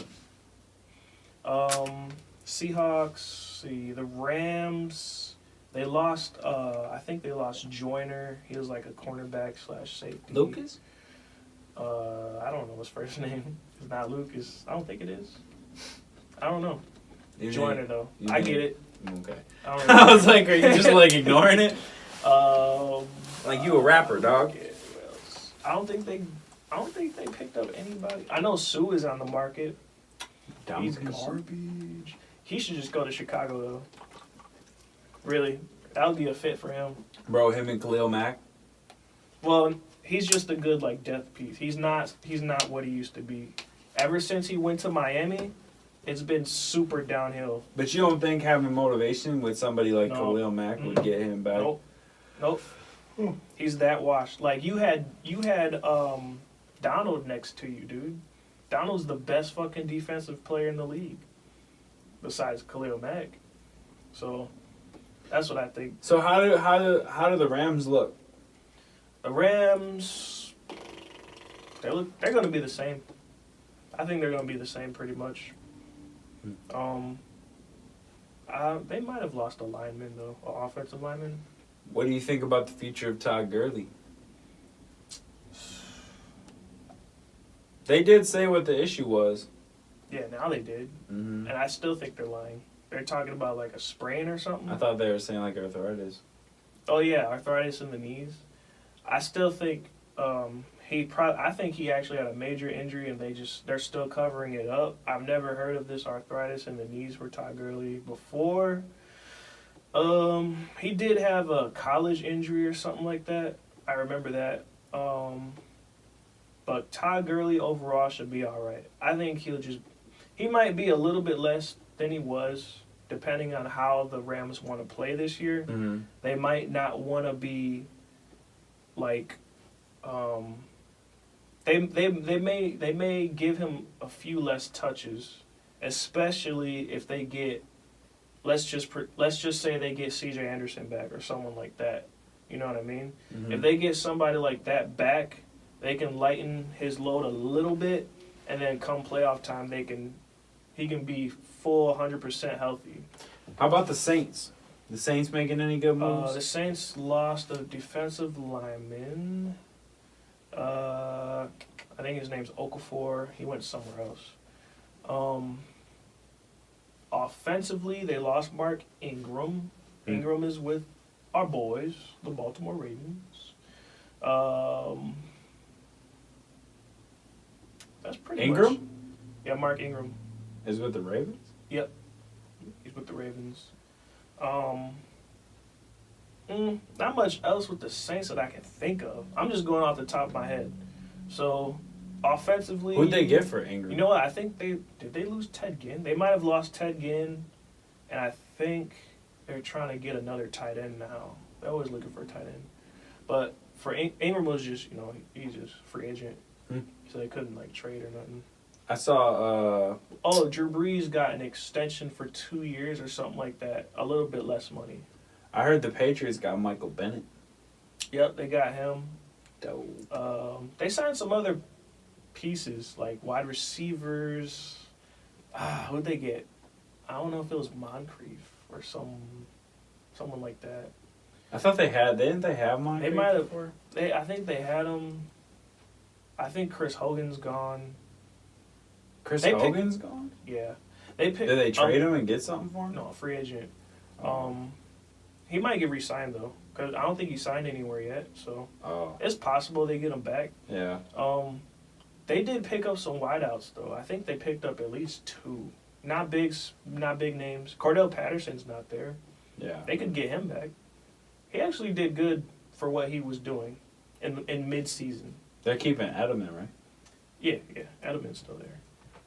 Seahawks. See the Rams. They lost. I think they lost Joyner. He was like a cornerback / safety. Lucas. I don't know his first name. It's not Lucas. I don't think it is. I don't know. Joyner though. I get it. Okay. I was like, are you just like ignoring it? Like you a rapper, dog. Yeah, I don't think they picked up anybody. I know Sue is on the market. He's garbage. He should just go to Chicago though. Really, that would be a fit for him. Bro, him and Khalil Mack. Well, he's just a good like depth piece. He's not what he used to be. Ever since he went to Miami, it's been super downhill. But you don't think having motivation with somebody like Khalil Mack would get him back? Nope. He's that washed. Like you had Donald next to you, dude. Donald's the best fucking defensive player in the league, besides Khalil Mack. So that's what I think. So how do the Rams look? The Rams, they're going to be the same. I think they're going to be the same pretty much. They might have lost a lineman though, an offensive lineman. What do you think about the future of Todd Gurley? They did say what the issue was. Yeah, now they did, and I still think they're lying. They're talking about like a sprain or something. I thought they were saying like arthritis. Oh yeah, arthritis in the knees. I still think I think he actually had a major injury and they're still covering it up. I've never heard of this arthritis in the knees for Todd Gurley before. He did have a college injury or something like that. I remember that. But Todd Gurley overall should be all right. I think he might be a little bit less than he was, depending on how the Rams want to play this year. Mm-hmm. They might not want to be like, they may give him a few less touches, especially if they get, let's just say they get C.J. Anderson back or someone like that. You know what I mean? Mm-hmm. If they get somebody like that back, they can lighten his load a little bit, and then come playoff time, they can he can be full 100% healthy. How about the Saints? The Saints making any good moves? The Saints lost a defensive lineman. I think his name's Okafor. He went somewhere else. Offensively, they lost Mark Ingram. Ingram is with our boys, the Baltimore Ravens. That's pretty Ingram? much. Yeah, Mark Ingram. Is with the Ravens? Yep. He's with the Ravens. Not much else with the Saints that I can think of. I'm just going off the top of my head. So, offensively... Who'd they get for Ingram? You know what? I think did they lose Ted Ginn? They might have lost Ted Ginn, and I think they're trying to get another tight end now. They're always looking for a tight end. But for Ingram was just, he's just free agent. So they couldn't, trade or nothing. I saw... Drew Brees got an extension for 2 years or something like that. A little bit less money. I heard the Patriots got Michael Bennett. Yep, they got him. Dope. They signed some other pieces, like wide receivers. Who'd they get? I don't know if it was Moncrief or someone like that. I thought didn't they have Moncrief? They might have. I think they had him. I think Chris Hogan's gone. Hogan's gone? Yeah. Did they trade him and get something for him? No, free agent. He might get re-signed, though, because I don't think he signed anywhere yet, so it's possible they get him back. Yeah. They did pick up some wideouts, though. I think they picked up at least 2. Not big names. Cordell Patterson's not there. Yeah. They could get him back. He actually did good for what he was doing in mid-season. They're keeping Edelman, right? Yeah, Edelman's still there.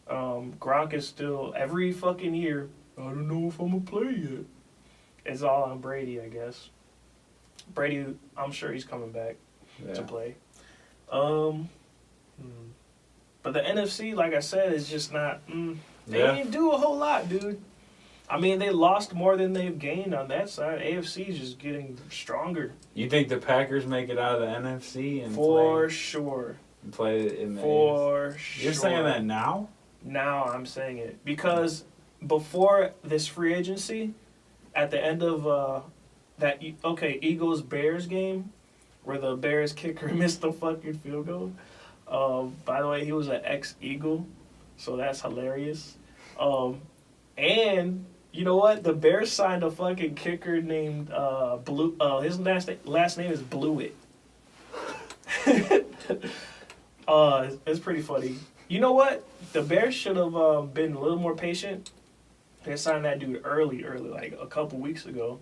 Gronk is still, every fucking year, I don't know if I'm going to play yet. It's all on Brady, I guess. Brady, I'm sure he's coming back to play. But the NFC, like I said, is just not... They didn't do a whole lot, dude. I mean, they lost more than they've gained on that side. AFC is just getting stronger. You think the Packers make it out of the NFC? And sure. And play in the For AFC? sure. You're saying that now? Now I'm saying it. Because before this free agency, at the end of Eagles-Bears game, where the Bears kicker missed the fucking field goal. By the way, he was an ex-Eagle, so that's hilarious. And you know what? The Bears signed a fucking kicker named Blue. His last name is Blewett. It's pretty funny. You know what? The Bears should have been a little more patient. They signed that dude early, like a couple weeks ago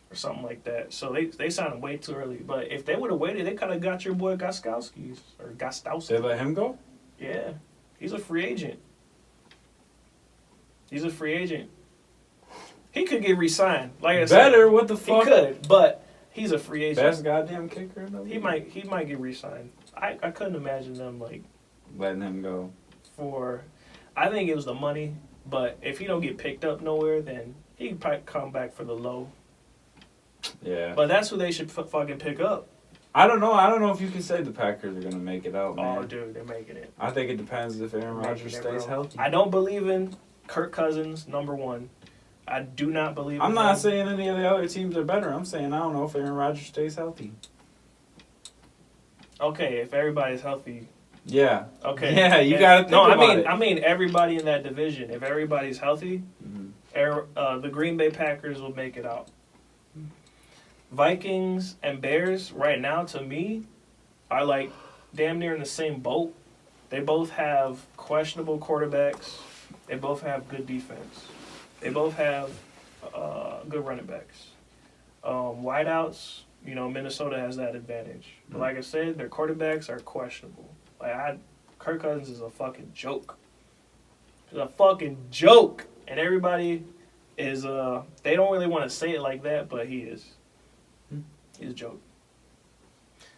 or something like that. So they signed him way too early. But if they would have waited, they could have got your boy Gostowski. They let him go? Yeah. He's a free agent. He could get re-signed. Like I said, what the fuck? He could, but he's a free agent. Best goddamn kicker in the league. He might get re-signed. I couldn't imagine them letting him go. I think it was the money, but if he don't get picked up nowhere, then he can probably come back for the low. Yeah. But that's who they should fucking pick up. I don't know if you can say the Packers are gonna make it out, man. Oh, dude, they're making it. I think it depends if Aaron Rodgers stays healthy. I don't believe in Kirk Cousins, number one. I do not believe in I'm not saying any of the other teams are better. I'm saying I don't know if Aaron Rodgers stays healthy. Okay, if everybody's healthy. Yeah. Okay. Yeah, you gotta think about it. I mean everybody in that division. If everybody's healthy, the Green Bay Packers will make it out. Vikings and Bears right now, to me, are like damn near in the same boat. They both have questionable quarterbacks. They both have good defense. They both have good running backs. Wideouts, Minnesota has that advantage. But like I said, their quarterbacks are questionable. Kirk Cousins is a fucking joke. He's a fucking joke. And everybody is, they don't really want to say it like that, but he is. He's a joke.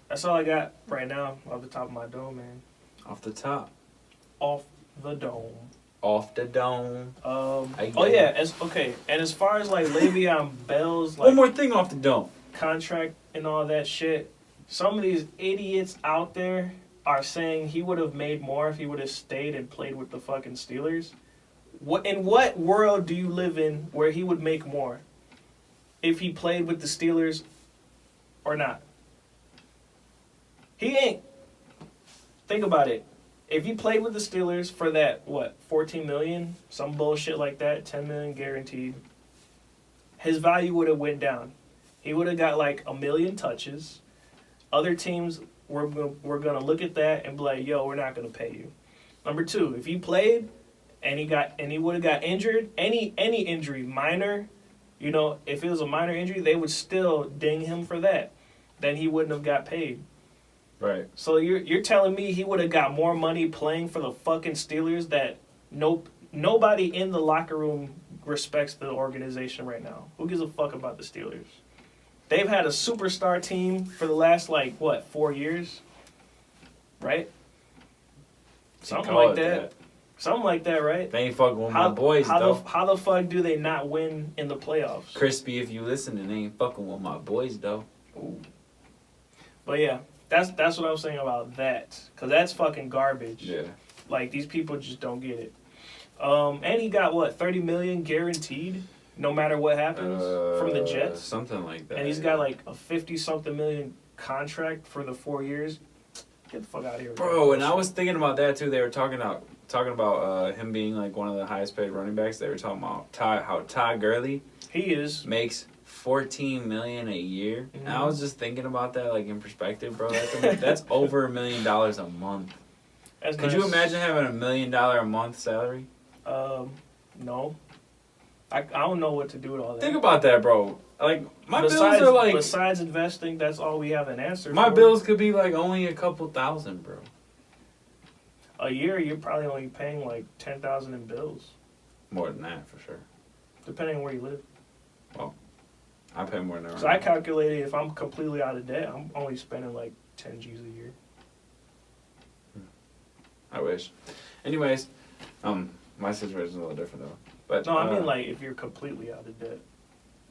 That's all I got right now off the top of my dome, man. Off the top. Off the dome. Off the dome. Okay. And as far as Le'Veon Bell's one more thing off the dome. Contract and all that shit, some of these idiots out there are saying he would have made more if he would have stayed and played with the fucking Steelers. In what world do you live in where he would make more if he played with the Steelers or not? He ain't. Think about it. If he played with the Steelers for that, what, $14 million, some bullshit like that, $10 million guaranteed, his value would have went down. He would have got like 1 million touches. Other teams were gonna look at that and be like, "Yo, we're not gonna pay you." Number two, if he played and he would have got injured, any injury, minor, if it was a minor injury, they would still ding him for that. Then he wouldn't have got paid. Right. So you're telling me he would have got more money playing for the fucking Steelers that nobody in the locker room respects the organization right now. Who gives a fuck about the Steelers? They've had a superstar team for the last 4 years, right? Something like that. Something like that, right? They ain't fucking with my boys, though. How the fuck do they not win in the playoffs? Crispy, if you listening, they ain't fucking with my boys, though. Ooh. But yeah, that's what I'm saying about that. Because that's fucking garbage. Yeah. Like, these people just don't get it. And he got, $30 million guaranteed, no matter what happens, from the Jets? Something like that. And he's got, a 50-something million contract for the 4 years. Get the fuck out of here. Bro, and I was thinking about that, too. They were talking about him being, one of the highest-paid running backs. They were talking about how Todd Gurley makes $14 million a year. Mm-hmm. And I was just thinking about that, in perspective, bro. That's over $1 million a month. Could you imagine having $1 million a month salary? No. I don't know what to do with all that. Think about that, bro. Bills are Besides investing, that's all we have an answer for. My bills could be only a couple thousand, bro. A year, you're probably only paying $10,000 in bills. More than that, for sure. Depending on where you live. Well, I pay more than that. So I calculated if I'm completely out of debt, I'm only spending 10 G's a year. I wish. Anyways, my situation's a little different though. But no, I mean if you're completely out of debt.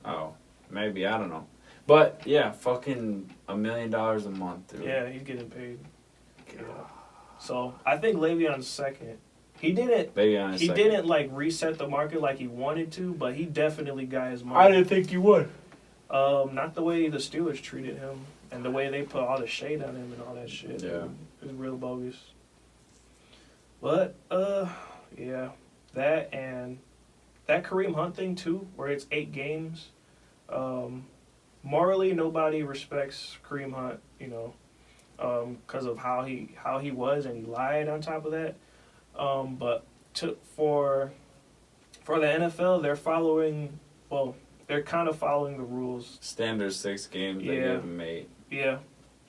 Oh, maybe, I don't know. But yeah, fucking $1 million a month, dude. Yeah, he's getting paid. Yeah. So I think Le'Veon's second. He didn't reset the market like he wanted to, but he definitely got his money. I didn't think you would. Not the way the Steelers treated him and the way they put all the shade on him and all that shit. Yeah. It was real bogus. But yeah, that and that Kareem Hunt thing too, where it's 8 games. Morally, nobody respects Kareem Hunt, because of how he was, and he lied on top of that. But for the NFL, they're kind of following the rules. Standard 6 games they give him 8. Yeah.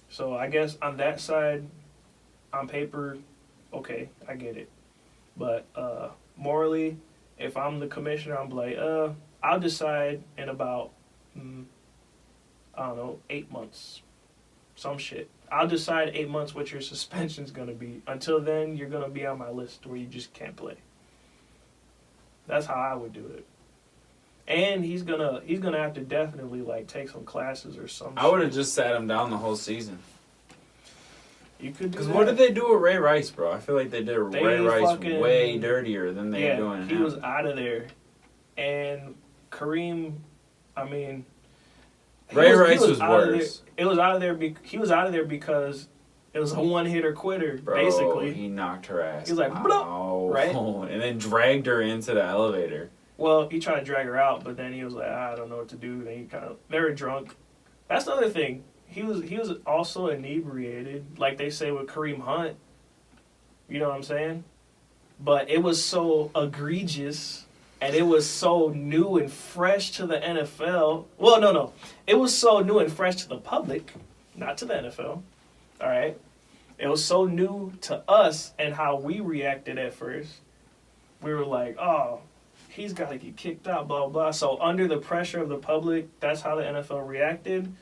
So I guess on that side, on paper, okay, I get it. But morally, if I'm the commissioner, I'm like, I'll decide in about, 8 months. Some shit. I'll decide 8 months what your suspension's going to be. Until then, you're going to be on my list where you just can't play. That's how I would do it. And he's gonna have to definitely take some classes or something. I would have just sat him down the whole season. You could do that. Because what did they do with Ray Rice, bro? I feel like they did Ray Rice way dirtier than they're doing now. He was out of there. And Kareem, I mean... Ray Rice was worse. He was out of there because it was a one-hitter quitter, bro, basically. He knocked her ass. He was like, right? And then dragged her into the elevator. Well, he tried to drag her out, but then he was like, I don't know what to do. Then they were drunk. That's the other thing. He was also inebriated, like they say with Kareem Hunt. You know what I'm saying? But it was so egregious, and it was so new and fresh to the NFL. Well, no. It was so new and fresh to the public, not to the NFL. All right? It was so new to us and how we reacted at first. We were like, oh, he's got to get kicked out, blah, blah. So under the pressure of the public, that's how the NFL reacted.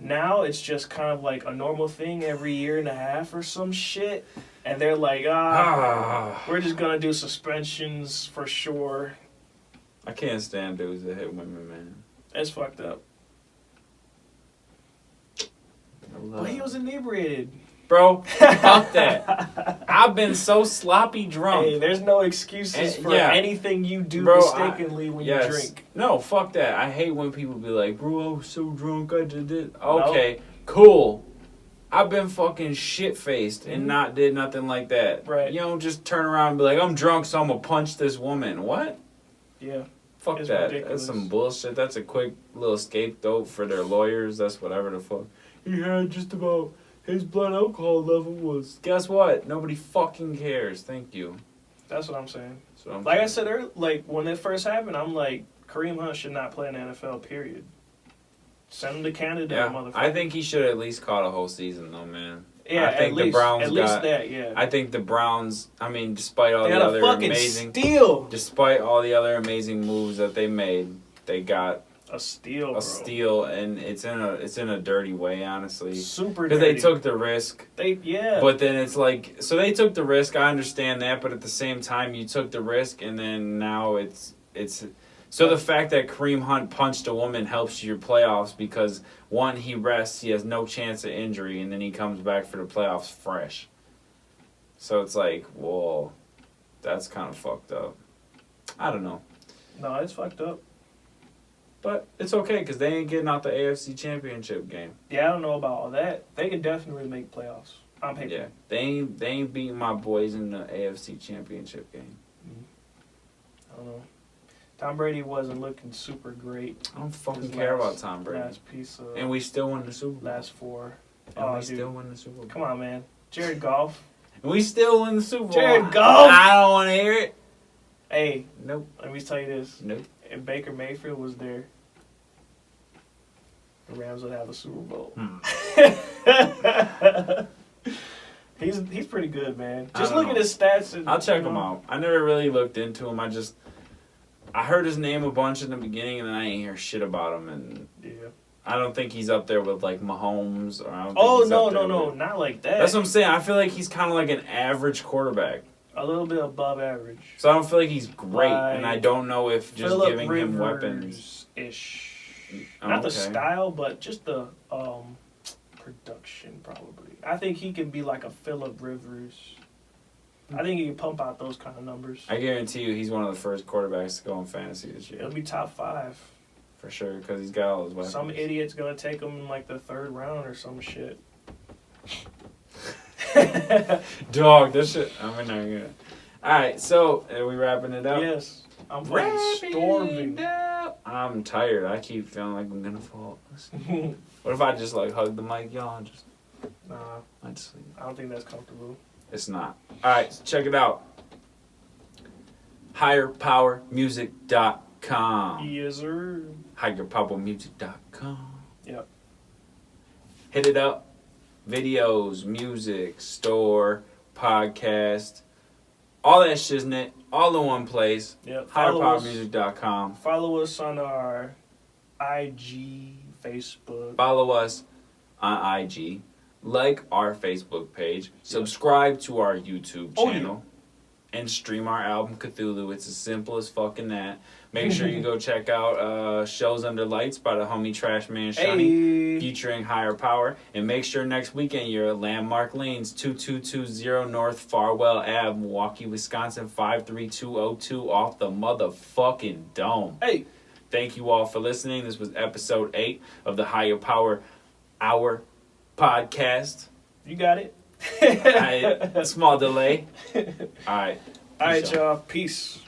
Now it's just kind of like a normal thing every year and a half or some shit. And they're like, we're just going to do suspensions for sure. I can't stand dudes that hit women, man. It's fucked up. But he was inebriated. Bro, fuck that. I've been so sloppy drunk. Hey, there's no excuses for anything you do mistakenly when you drink. No, fuck that. I hate when people be like, bro, I was so drunk, I did it. Okay, cool. I've been fucking shit-faced and not did nothing like that. Right. You don't just turn around and be like, I'm drunk, so I'm gonna punch this woman. What? Yeah. Fuck it's that. ridiculous. That's some bullshit. That's a quick little scapegoat for their lawyers. That's whatever the fuck. He had just about his blood alcohol level was. Guess what? Nobody fucking cares. Thank you. That's what I'm saying. Like I said earlier, like when it first happened, I'm like, Kareem Hunt should not play in the NFL, period. Send him to Canada, motherfucker. I think he should at least caught a whole season, though, man. Yeah, I think the Browns at least that, yeah. I think the Browns, I mean, despite all they the got other a fucking amazing steal. Despite all the other amazing moves that they made, they got a steal, and it's in a dirty way, honestly. Super dirty. Because they took the risk. Yeah. But then it's like, so they took the risk. I understand that, but at the same time, you took the risk, and then now it's. So the fact that Kareem Hunt punched a woman helps your playoffs because, one, he rests, he has no chance of injury, and then he comes back for the playoffs fresh. So it's like, whoa, that's kind of fucked up. I don't know. No, it's fucked up. But it's okay because they ain't getting out the AFC Championship game. Yeah, I don't know about all that. They can definitely make playoffs on paper. Yeah, they ain't beating my boys in the AFC Championship game. I don't know. Tom Brady wasn't looking super great. I don't fucking care about Tom Brady. Last piece of and we still win the Super Bowl. Last four. And we still win the Super Bowl. Come on, man. Jared Goff. And we still win the Super Bowl. Jared Goff. I don't want to hear it. Hey. Nope. Let me tell you this. Nope. If Baker Mayfield was there, the Rams would have a Super Bowl. He's pretty good, man. Just look at his stats. I'll check him out. I never really looked into him. I heard his name a bunch in the beginning, and then I ain't hear shit about him. And yeah, I don't think he's up there with like Mahomes, or I don't. No, not like that. That's what I'm saying. I feel like he's kind of like an average quarterback. A little bit above average. So I don't feel like he's great, and I don't know if just giving him weapons ish. Not the style, but just the production, probably. I think he can be like a Phillip Rivers. I think he can pump out those kind of numbers. I guarantee you he's one of the first quarterbacks to go in fantasy this year. It'll be top 5. For sure, because he's got all his weapons. Some idiot's going to take him in like the 3rd round or some shit. Dog, this shit. I'm not gonna. Alright, so are we wrapping it up? Yes. I'm fucking starving. I'm tired. I keep feeling like I'm gonna fall asleep. What if I just like hug the mic, y'all, and just. Nah. I'd sleep. I don't think that's comfortable. It's not. Alright, so check it out. HigherPowerMusic.com. Yes, sir. HigherPowerMusic.com. Yep. Hit it up. Videos, music, store, podcast, all that shiznit, all in one place. Yep. HigherPowerMusic.com. Follow us on our IG, Facebook. Follow us on IG. Like our Facebook page. Subscribe to our YouTube channel. And stream our album Cthulhu. It's as simple as fucking that. Make sure you go check out Shows Under Lights by the homie Trash Man Shunny, featuring Higher Power. And make sure next weekend you're at Landmark Lanes, 2220 North Farwell Ave, Milwaukee, Wisconsin, 53202 off the motherfucking dome. Hey. Thank you all for listening. This was episode 8 of the Higher Power Hour podcast. You got it. Small delay. All right. All right, y'all. Peace.